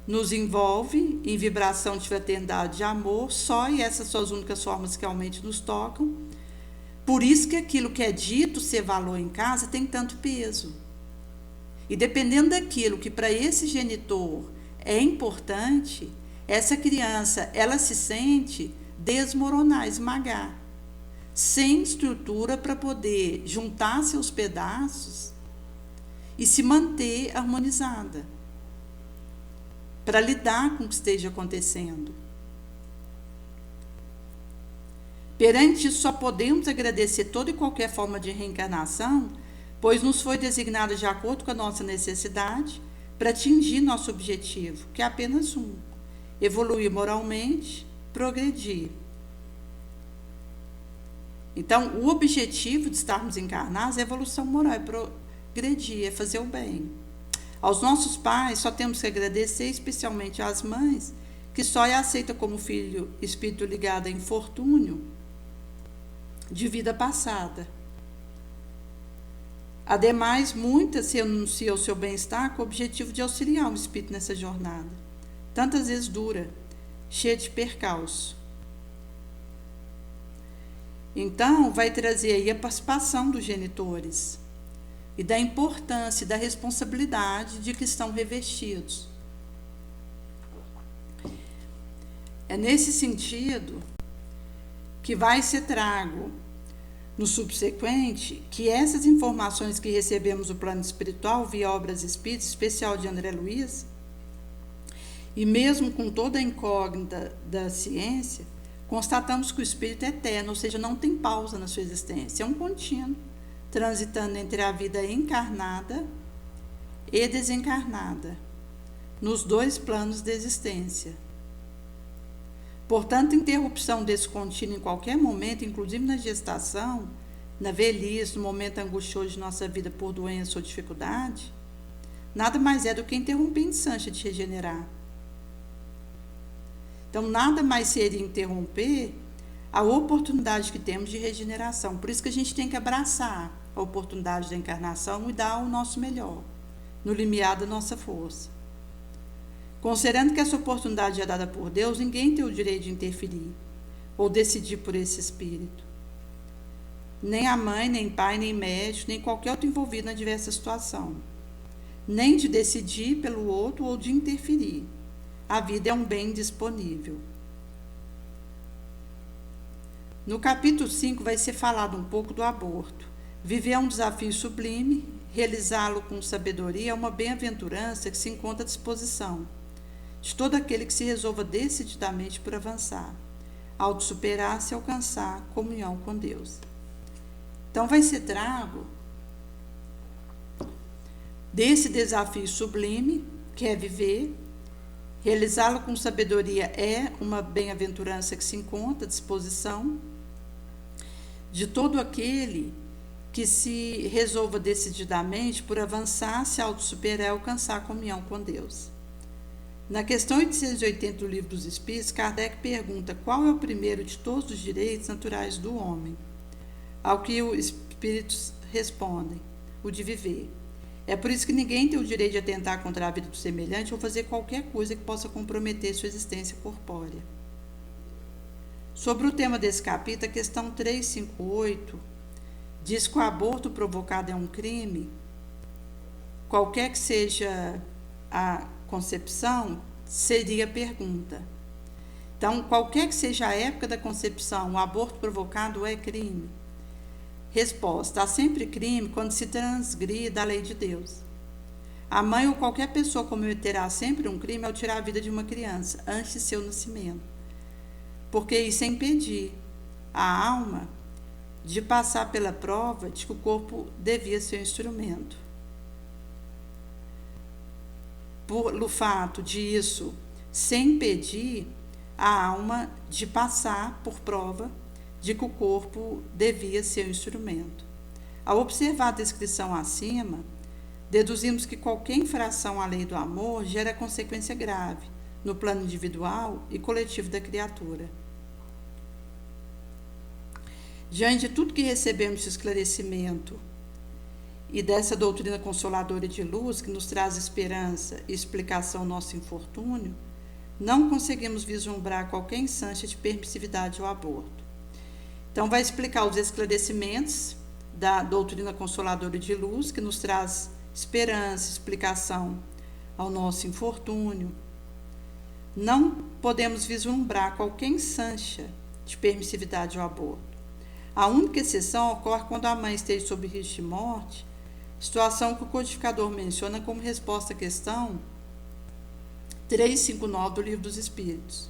nos envolve em vibração de fraternidade e amor, só essas são as únicas formas que realmente nos tocam. Por isso que aquilo que é dito ser valor em casa tem tanto peso. E dependendo daquilo que para esse genitor é importante, essa criança, ela se sente desmoronar, esmagar. sem estrutura para poder juntar seus pedaços e se manter harmonizada, para lidar com o que esteja acontecendo. Perante isso, só podemos agradecer toda e qualquer forma de reencarnação, pois nos foi designada de acordo com a nossa necessidade para atingir nosso objetivo, que é apenas um: evoluir moralmente, progredir. Então, o objetivo de estarmos encarnados é a evolução moral, é progredir, é fazer o bem. Aos nossos pais, só temos que agradecer, especialmente às mães, que só é aceita como filho espírito ligado a infortúnio de vida passada. Ademais, muitas renunciam ao seu bem-estar com o objetivo de auxiliar o espírito nessa jornada, tantas vezes dura, cheia de percalço. Então, vai trazer aí a participação dos genitores e da importância e da responsabilidade de que estão revestidos. É nesse sentido que vai ser trago no subsequente que essas informações que recebemos do plano espiritual via obras espíritas, especial de André Luiz, e mesmo com toda a incógnita da ciência, constatamos que o espírito é eterno, ou seja, não tem pausa na sua existência, é um contínuo, transitando entre a vida encarnada e desencarnada, nos dois planos de existência. Portanto, interrupção desse contínuo em qualquer momento, inclusive na gestação, na velhice, no momento angustioso de nossa vida por doença ou dificuldade, nada mais é do que interromper a instância de regenerar. Então, nada mais seria interromper a oportunidade que temos de regeneração. Por isso que a gente tem que abraçar a oportunidade da encarnação e dar o nosso melhor, no limiar da nossa força. Considerando que essa oportunidade é dada por Deus, ninguém tem o direito de interferir ou decidir por esse espírito. Nem a mãe, nem pai, nem médico, nem qualquer outro envolvido na diversa situação. Nem de decidir pelo outro ou de interferir. A vida é um bem disponível. No capítulo 5 vai ser falado um pouco do aborto. Viver é um desafio sublime, realizá-lo com sabedoria é uma bem-aventurança que se encontra à disposição de todo aquele que se resolva decididamente por avançar, autossuperar-se e alcançar comunhão com Deus. Então vai ser trago desse desafio sublime, que é viver. Realizá-lo com sabedoria é uma bem-aventurança que se encontra à disposição de todo aquele que se resolva decididamente por avançar, se autossuperar e alcançar a comunhão com Deus. Na questão 880 do Livro dos Espíritos, Kardec pergunta qual é o primeiro de todos os direitos naturais do homem. Ao que os Espíritos respondem: o de viver. É por isso que ninguém tem o direito de atentar contra a vida do semelhante ou fazer qualquer coisa que possa comprometer sua existência corpórea. Sobre o tema desse capítulo, a questão 358 diz que o aborto provocado é um crime, qualquer que seja a concepção, seria a pergunta. Então, qualquer que seja a época da concepção, o aborto provocado é crime? Resposta: há sempre crime quando se transgride a lei de Deus. A mãe ou qualquer pessoa cometerá sempre um crime ao tirar a vida de uma criança antes de seu nascimento, porque isso é impedir a alma de passar pela prova de que o corpo devia ser um instrumento. Pelo fato de isso se impedir a alma de passar por prova de que o corpo devia ser um instrumento. Ao observar a descrição acima, deduzimos que qualquer infração à lei do amor gera consequência grave no plano individual e coletivo da criatura. Diante de tudo que recebemos de esclarecimento e dessa doutrina consoladora de luz que nos traz esperança e explicação ao nosso infortúnio, não conseguimos vislumbrar qualquer instância de permissividade ao aborto. Então, vai explicar os esclarecimentos da doutrina consoladora de luz, que nos traz esperança, explicação ao nosso infortúnio. Não podemos vislumbrar qualquer instância de permissividade ao aborto. A única exceção ocorre quando a mãe esteja sob risco de morte, situação que o codificador menciona como resposta à questão 359 do Livro dos Espíritos.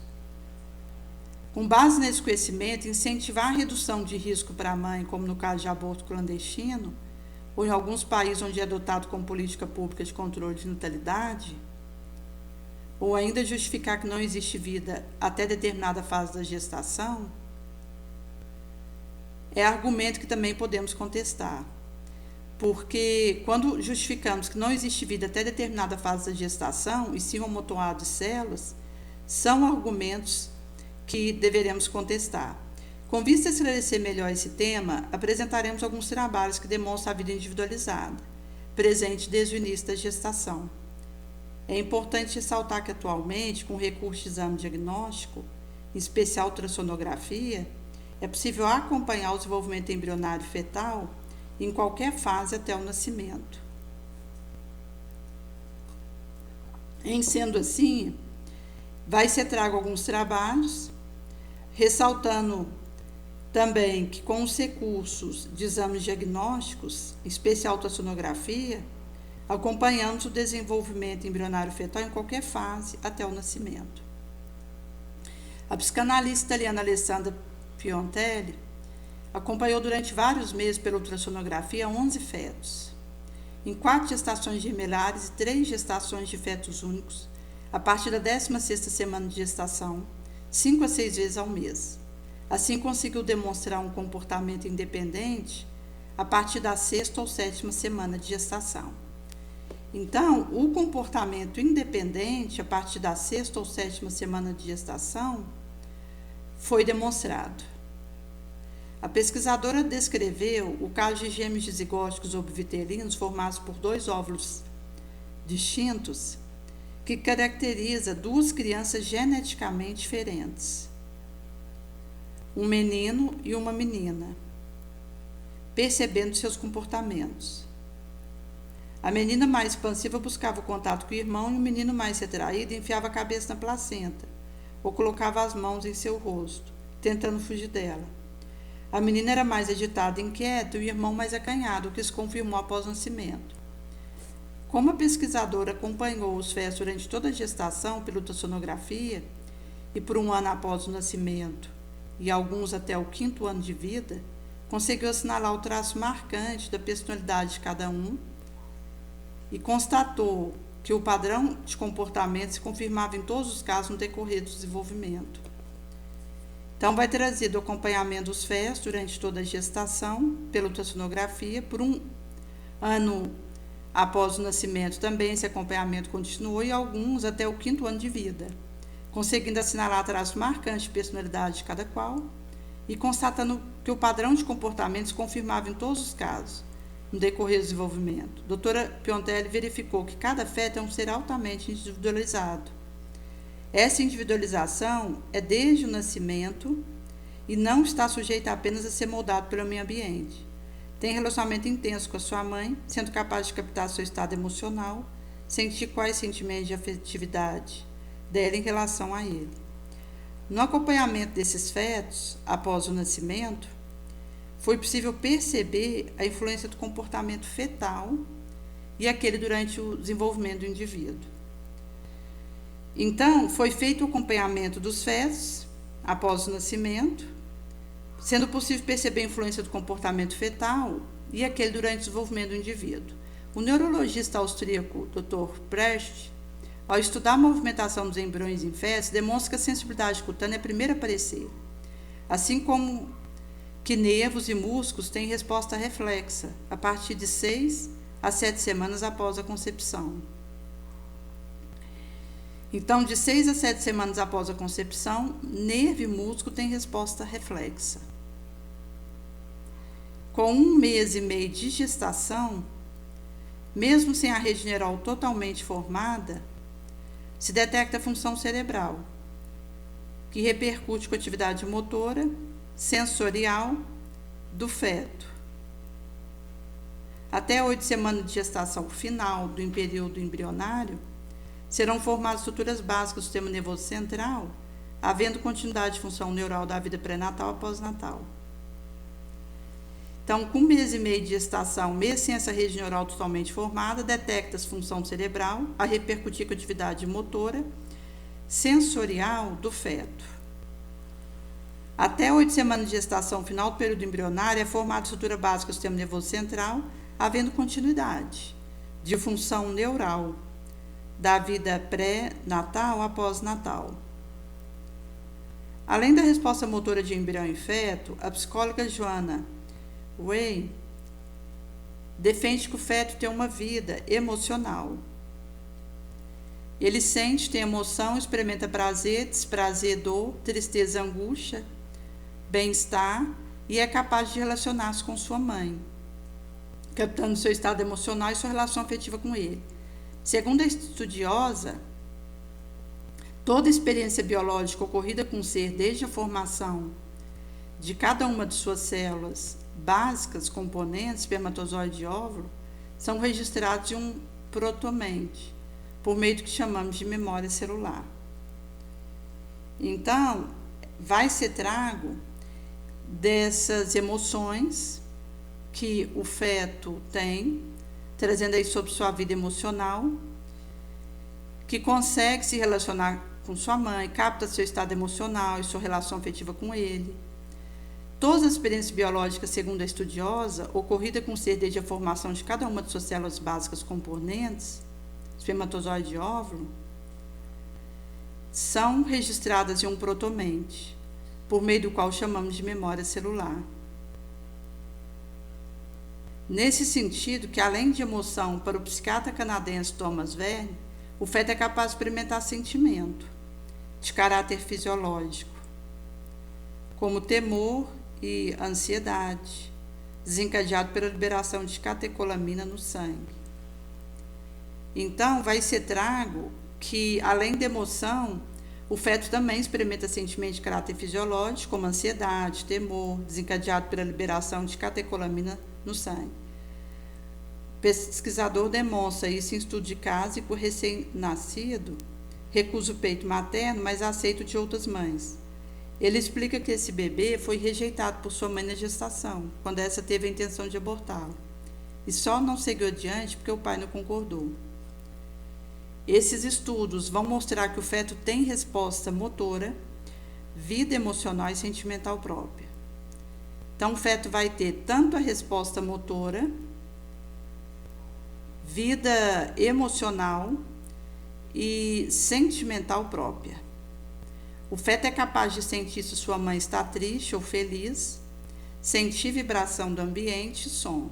Com base nesse conhecimento, incentivar a redução de risco para a mãe, como no caso de aborto clandestino, ou em alguns países onde é adotado como política pública de controle de natalidade, ou ainda justificar que não existe vida até determinada fase da gestação, é argumento que também podemos contestar. Porque quando justificamos que não existe vida até determinada fase da gestação, e sim um amontoado de células, são argumentos que deveremos contestar. Com vista a esclarecer melhor esse tema, apresentaremos alguns trabalhos que demonstram a vida individualizada, presente desde o início da gestação. É importante ressaltar que atualmente, com o recurso de exame diagnóstico, em especial ultrassonografia, é possível acompanhar o desenvolvimento embrionário fetal em qualquer fase até o nascimento. Em sendo assim, vai ser trago alguns trabalhos, ressaltando também que com os recursos de exames diagnósticos, em especial ultrassonografia, acompanhamos o desenvolvimento embrionário fetal em qualquer fase até o nascimento. A psicanalista italiana Alessandra Piontelli acompanhou durante vários meses pela ultrassonografia 11 fetos, em 4 gestações gemelares e 3 gestações de fetos únicos, a partir da 16ª semana de gestação, 5 a 6 vezes ao mês. Assim, conseguiu demonstrar um comportamento independente a partir da 6ª ou 7ª semana de gestação. Então, o comportamento independente a partir da 6ª ou 7ª semana de gestação foi demonstrado. A pesquisadora descreveu o caso de gêmeos dizigóticos obviterinos formados por 2 óvulos distintos, que caracteriza 2 crianças geneticamente diferentes, um menino e uma menina, percebendo seus comportamentos. A menina mais expansiva buscava o contato com o irmão e o menino mais retraído enfiava a cabeça na placenta ou colocava as mãos em seu rosto, tentando fugir dela. A menina era mais agitada e inquieta e o irmão mais acanhado, o que se confirmou após o nascimento. Como a pesquisadora acompanhou os fetos durante toda a gestação pela ultrassonografia e por 1 ano após o nascimento e alguns até o 5º ano de vida, conseguiu assinalar o traço marcante da personalidade de cada um e constatou que o padrão de comportamento se confirmava em todos os casos no decorrer do desenvolvimento. Então, vai trazido o acompanhamento dos fetos durante toda a gestação, pela ultrassonografia, por 1 ano após o nascimento também esse acompanhamento continuou e alguns até o 5º ano de vida, conseguindo assinalar traços marcantes de personalidade de cada qual e constatando que o padrão de comportamento se confirmava em todos os casos, no decorrer do desenvolvimento. A doutora Piontelli verificou que cada feto é um ser altamente individualizado. Essa individualização é desde o nascimento e não está sujeita apenas a ser moldado pelo meio ambiente. Tem relacionamento intenso com a sua mãe, sendo capaz de captar seu estado emocional, sentir quais sentimentos de afetividade dela em relação a ele. No acompanhamento desses fetos, após o nascimento, foi possível perceber a influência do comportamento fetal e aquele durante o desenvolvimento do indivíduo. Então, foi feito o acompanhamento dos fetos após o nascimento, sendo possível perceber a influência do comportamento fetal e aquele durante o desenvolvimento do indivíduo. O neurologista austríaco Dr. Precht, ao estudar a movimentação dos embriões em fetos, demonstra que a sensibilidade cutânea é a primeira a aparecer, assim como que nervos e músculos têm resposta reflexa a partir de 6 a 7 semanas após a concepção. Então, de 6 a 7 semanas após a concepção, nervo e músculo têm resposta reflexa. Com 1 mês e meio de gestação, mesmo sem a rede neural totalmente formada, se detecta a função cerebral, que repercute com a atividade motora, sensorial do feto. Até 8 semanas de gestação final do período embrionário, serão formadas estruturas básicas do sistema nervoso central, havendo continuidade de função neural da vida pré-natal após natal. Então, com 1 mês e meio de gestação, mesmo sem essa rede neural totalmente formada, detecta a função cerebral a repercutir com a atividade motora, sensorial do feto. Até 8 semanas de gestação, final do período embrionário, é formada a estrutura básica do sistema nervoso central, havendo continuidade de função neural da vida pré-natal a pós-natal. Além da resposta motora de embrião e feto, a psicóloga Joanna Way defende que o feto tem uma vida emocional. Ele sente, tem emoção, experimenta prazer, desprazer, dor, tristeza, angústia, bem-estar e é capaz de relacionar-se com sua mãe, captando seu estado emocional e sua relação afetiva com ele. Segundo a estudiosa, toda experiência biológica ocorrida com o ser desde a formação de cada uma de suas células básicas, componentes, espermatozoide e óvulo, são registrados em um protomente, por meio do que chamamos de memória celular. Então, vai ser trago dessas emoções que o feto tem, trazendo aí sobre sua vida emocional, que consegue se relacionar com sua mãe, capta seu estado emocional e sua relação afetiva com ele. Todas as experiências biológicas, segundo a estudiosa, ocorridas com o ser desde a formação de cada uma de suas células básicas componentes, espermatozoide e óvulo, são registradas em um protomente, por meio do qual chamamos de memória celular. Nesse sentido, que além de emoção, para o psiquiatra canadense Thomas Verne, o feto é capaz de experimentar sentimento de caráter fisiológico, como temor e ansiedade, desencadeado pela liberação de catecolamina no sangue. Então, vai ser trago que, além da emoção, o feto também experimenta sentimentos de caráter fisiológico, como ansiedade, temor, desencadeado pela liberação de catecolamina no sangue. O pesquisador demonstra isso em estudo de caso e, por recém-nascido, recusa o peito materno, mas aceita o de outras mães. Ele explica que esse bebê foi rejeitado por sua mãe na gestação, quando essa teve a intenção de abortá-lo, e só não seguiu adiante porque o pai não concordou. Esses estudos vão mostrar que o feto tem resposta motora, vida emocional e sentimental própria. Então, o feto vai ter tanto a resposta motora, vida emocional e sentimental própria. O feto é capaz de sentir se sua mãe está triste ou feliz, sentir vibração do ambiente e som.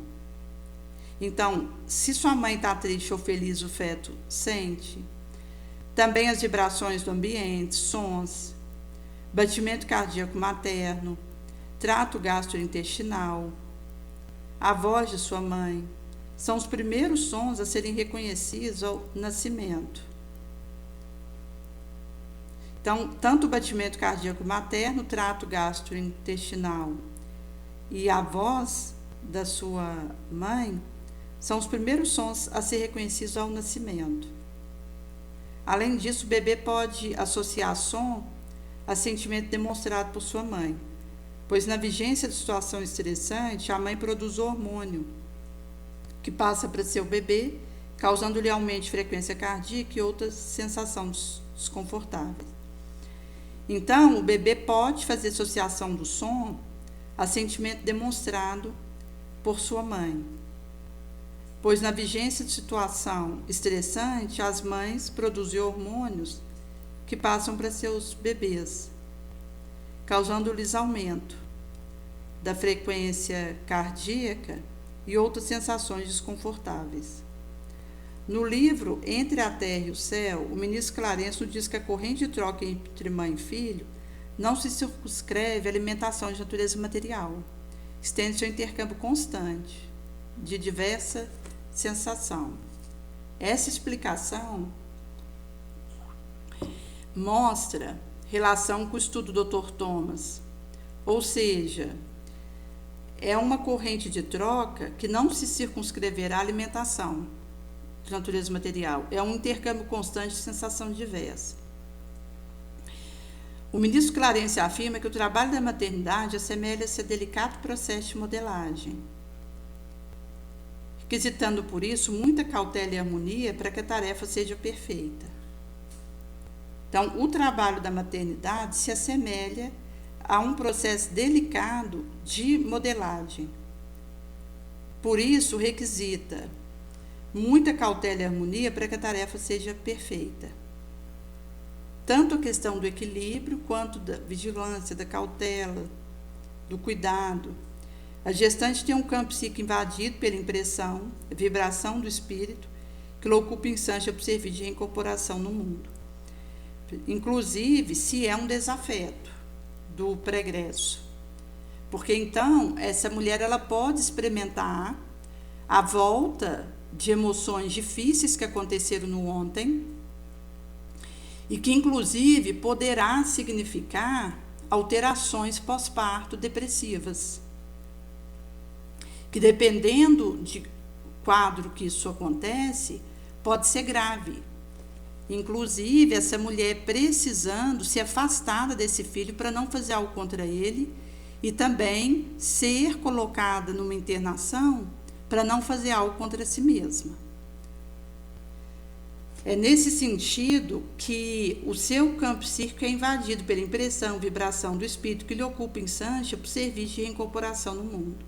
Então, se sua mãe está triste ou feliz, o feto sente. Também as vibrações do ambiente, sons, batimento cardíaco materno, trato gastrointestinal, a voz de sua mãe, são os primeiros sons a serem reconhecidos ao nascimento. Então, tanto o batimento cardíaco materno, trato gastrointestinal e a voz da sua mãe são os primeiros sons a ser reconhecidos ao nascimento. Além disso, o bebê pode associar som a sentimento demonstrado por sua mãe, pois na vigência de situação estressante, a mãe produz hormônio que passa para seu bebê, causando-lhe aumento de frequência cardíaca e outras sensações desconfortáveis. Então, o bebê pode fazer associação do som a sentimento demonstrado por sua mãe, pois na vigência de situação estressante, as mães produzem hormônios que passam para seus bebês, causando-lhes aumento da frequência cardíaca e outras sensações desconfortáveis. No livro Entre a Terra e o Céu, o ministro Clarencio diz que a corrente de troca entre mãe e filho não se circunscreve à alimentação de natureza material, estende-se ao intercâmbio constante de diversa sensação. Essa explicação mostra relação com o estudo do Dr. Thomas, ou seja, é uma corrente de troca que não se circunscreverá à alimentação de natureza material, é um intercâmbio constante de sensação diversa. O ministro Clarence afirma que o trabalho da maternidade assemelha-se a delicado processo de modelagem, requisitando por isso muita cautela e harmonia para que a tarefa seja perfeita. Então, o trabalho da maternidade se assemelha a um processo delicado de modelagem. Por isso, requisita muita cautela e harmonia para que a tarefa seja perfeita. Tanto a questão do equilíbrio, quanto da vigilância, da cautela, do cuidado. A gestante tem um campo psíquico invadido pela impressão, a vibração do espírito, que lhe ocupa instância para servir de reincorporação no mundo. Inclusive, se é um desafeto do pregresso. Porque, então, essa mulher ela pode experimentar a volta de emoções difíceis que aconteceram no ontem, e que, inclusive, poderá significar alterações pós-parto depressivas, que, dependendo de quadro que isso acontece, pode ser grave. Inclusive, essa mulher precisando se afastar desse filho para não fazer algo contra ele, e também ser colocada numa internação para não fazer algo contra si mesma. É nesse sentido que o seu campo psíquico é invadido pela impressão, vibração do espírito que lhe ocupa em Sancha para o serviço de reincorporação no mundo.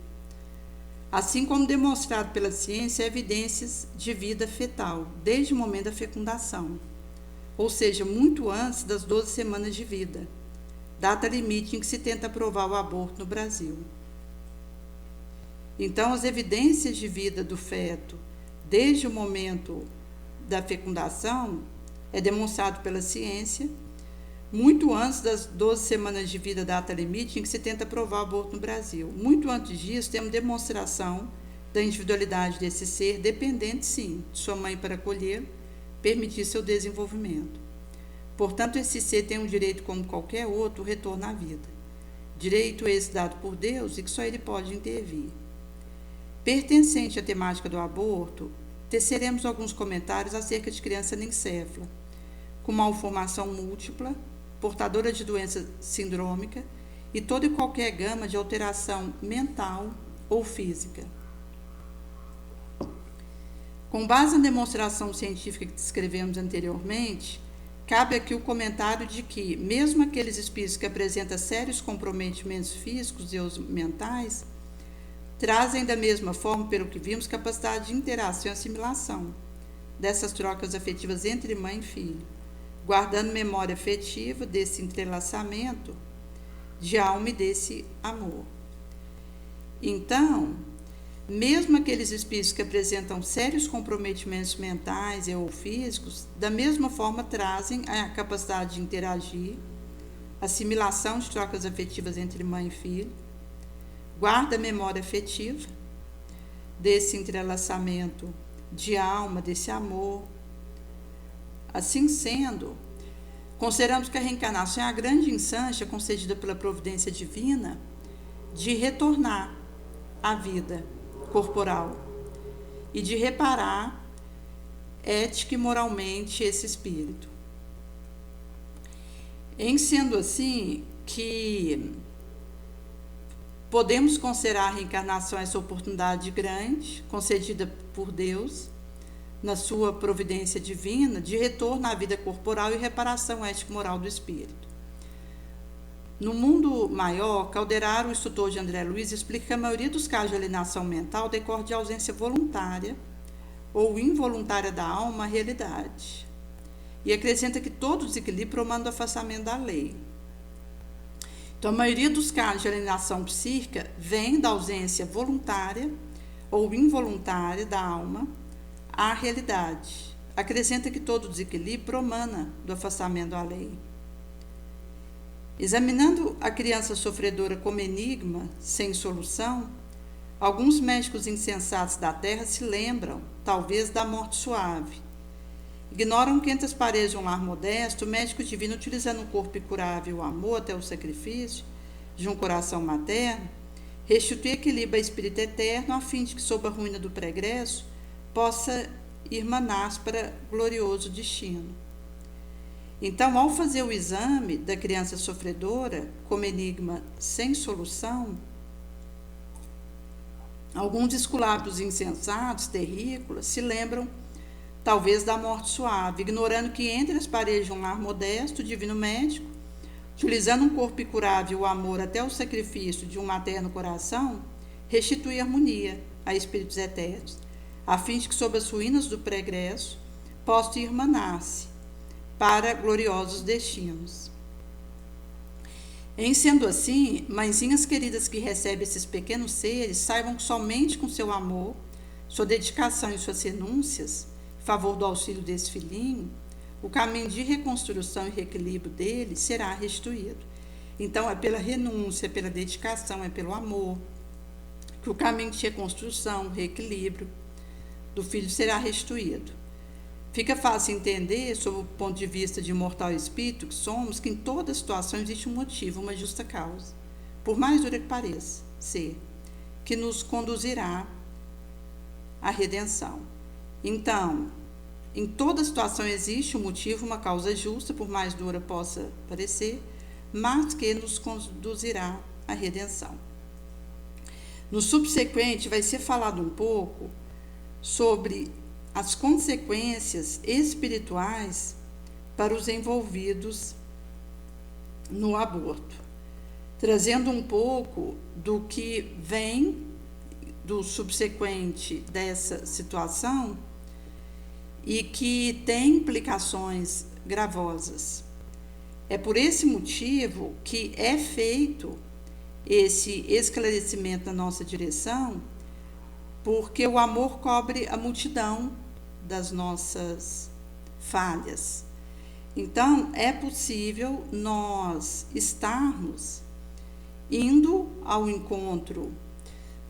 Assim como demonstrado pela ciência, evidências de vida fetal, desde o momento da fecundação, ou seja, muito antes das 12 semanas de vida, data limite em que se tenta aprovar o aborto no Brasil. Então, as evidências de vida do feto, desde o momento da fecundação, é demonstrado pela ciência, muito antes das 12 semanas de vida, data limite em que se tenta aprovar o aborto no Brasil. Muito antes disso, temos demonstração da individualidade desse ser, dependente, sim, de sua mãe para acolher, permitir seu desenvolvimento. Portanto, esse ser tem um direito, como qualquer outro, o retorno à vida. Direito esse dado por Deus e que só ele pode intervir. Pertencente à temática do aborto, teceremos alguns comentários acerca de criança anencéfala, com malformação múltipla, portadora de doença sindrômica e toda e qualquer gama de alteração mental ou física. Com base na demonstração científica que descrevemos anteriormente, cabe aqui o comentário de que, mesmo aqueles espíritos que apresentam sérios comprometimentos físicos e mentais, trazem da mesma forma, pelo que vimos, capacidade de interação e assimilação dessas trocas afetivas entre mãe e filho, guardando memória afetiva desse entrelaçamento de alma e desse amor. Então, mesmo aqueles espíritos que apresentam sérios comprometimentos mentais ou físicos, da mesma forma trazem a capacidade de interagir, assimilação de trocas afetivas entre mãe e filho, guarda a memória afetiva desse entrelaçamento de alma, desse amor. Assim sendo, consideramos que a reencarnação é a grande instância concedida pela providência divina de retornar à vida corporal e de reparar ética e moralmente esse espírito. Em sendo assim que podemos considerar a reencarnação essa oportunidade grande, concedida por Deus, na sua providência divina, de retorno à vida corporal e reparação ético-moral do espírito. No mundo maior, Calderaro, o instrutor de André Luiz, explica que a maioria dos casos de alienação mental decorre de ausência voluntária ou involuntária da alma à realidade. E acrescenta que todo desequilíbrio promana o afastamento da lei. Então, a maioria dos casos de alienação psíquica vem da ausência voluntária ou involuntária da alma à realidade. Acrescenta que todo desequilíbrio promana do afastamento da lei. Examinando a criança sofredora como enigma, sem solução, alguns médicos insensatos da Terra se lembram, talvez, da morte suave. Ignoram que entre as paredes de um lar modesto, o médico divino, utilizando um corpo incurável e o amor até o sacrifício de um coração materno, restitui equilíbrio ao espírito eterno, a fim de que, sob a ruína do pregresso, possa irmanar para glorioso destino. Então, ao fazer o exame da criança sofredora como enigma sem solução, alguns esculápios insensatos, terrícolas, se lembram talvez da morte suave, ignorando que entre as paredes de um lar modesto, o divino médico, utilizando um corpo incurável e o amor até o sacrifício de um materno coração, restitui harmonia a espíritos eternos, a fim de que sob as ruínas do pregresso possa irmanar-se para gloriosos destinos. Em sendo assim, mãezinhas queridas que recebem esses pequenos seres, saibam que somente com seu amor, sua dedicação e suas renúncias, em favor do auxílio desse filhinho, o caminho de reconstrução e reequilíbrio dele será restituído. Então, é pela renúncia, é pela dedicação, é pelo amor, que o caminho de reconstrução, reequilíbrio do filho será restituído. Fica fácil entender, sob o ponto de vista de imortal espírito que somos, que em toda situação existe um motivo, uma justa causa, por mais dura que pareça ser, que nos conduzirá à redenção. Então, em toda situação existe um motivo, uma causa justa, por mais dura possa parecer, mas que nos conduzirá à redenção. No subsequente, vai ser falado um pouco sobre as consequências espirituais para os envolvidos no aborto, trazendo um pouco do que vem do subsequente dessa situação e que tem implicações gravosas. É por esse motivo que é feito esse esclarecimento na nossa direção, porque o amor cobre a multidão das nossas falhas. Então, é possível nós estarmos indo ao encontro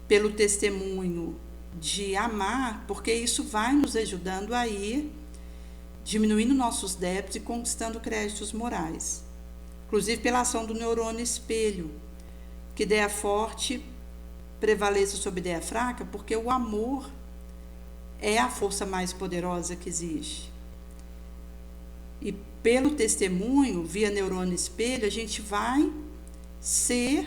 pelo testemunho de amar, porque isso vai nos ajudando a ir diminuindo nossos débitos e conquistando créditos morais. Inclusive pela ação do neurônio espelho, que ideia forte prevaleça sobre ideia fraca, porque o amor é a força mais poderosa que existe. E pelo testemunho, via neurônio espelho, a gente vai ser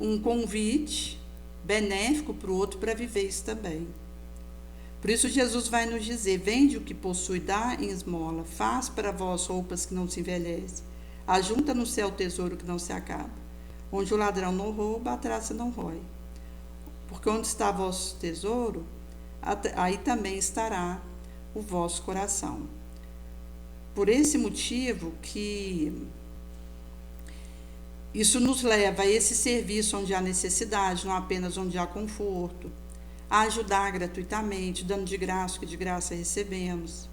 um convite benéfico para o outro para viver isso também. Por isso Jesus vai nos dizer: vende o que possui, dá em esmola, faz para vós roupas que não se envelhecem, ajunta no céu tesouro que não se acaba, onde o ladrão não rouba, a traça não rói. Porque onde está vosso tesouro, aí também estará o vosso coração. Por esse motivo que isso nos leva a esse serviço onde há necessidade, não apenas onde há conforto, a ajudar gratuitamente, dando de graça o que de graça recebemos,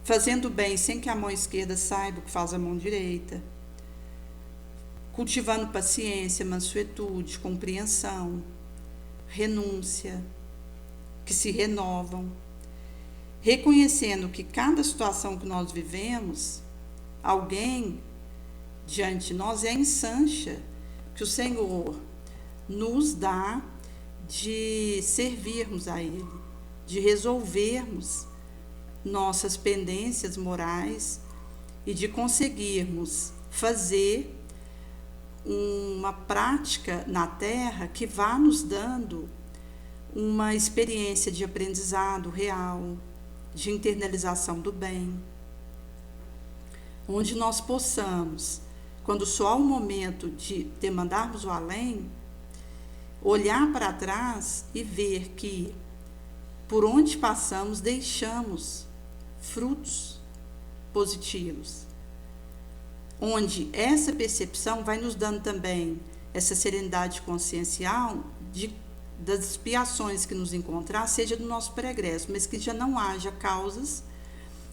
fazendo bem sem que a mão esquerda saiba o que faz a mão direita, cultivando paciência, mansuetude, compreensão, renúncia, que se renovam, reconhecendo que cada situação que nós vivemos, alguém diante de nós é ensancha que o Senhor nos dá de servirmos a Ele, de resolvermos nossas pendências morais e de conseguirmos fazer uma prática na Terra que vá nos dando uma experiência de aprendizado real, de internalização do bem, onde nós possamos, quando soar o momento de demandarmos o além, olhar para trás e ver que por onde passamos deixamos frutos positivos, onde essa percepção vai nos dando também essa serenidade consciencial das expiações que nos encontrar, seja do nosso pregresso, mas que já não haja causas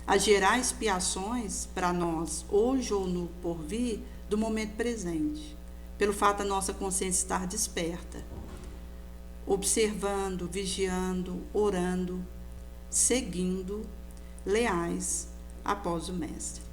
a gerar expiações para nós, hoje ou no porvir, do momento presente, pelo fato da nossa consciência estar desperta, observando, vigiando, orando, seguindo, leais após o Mestre.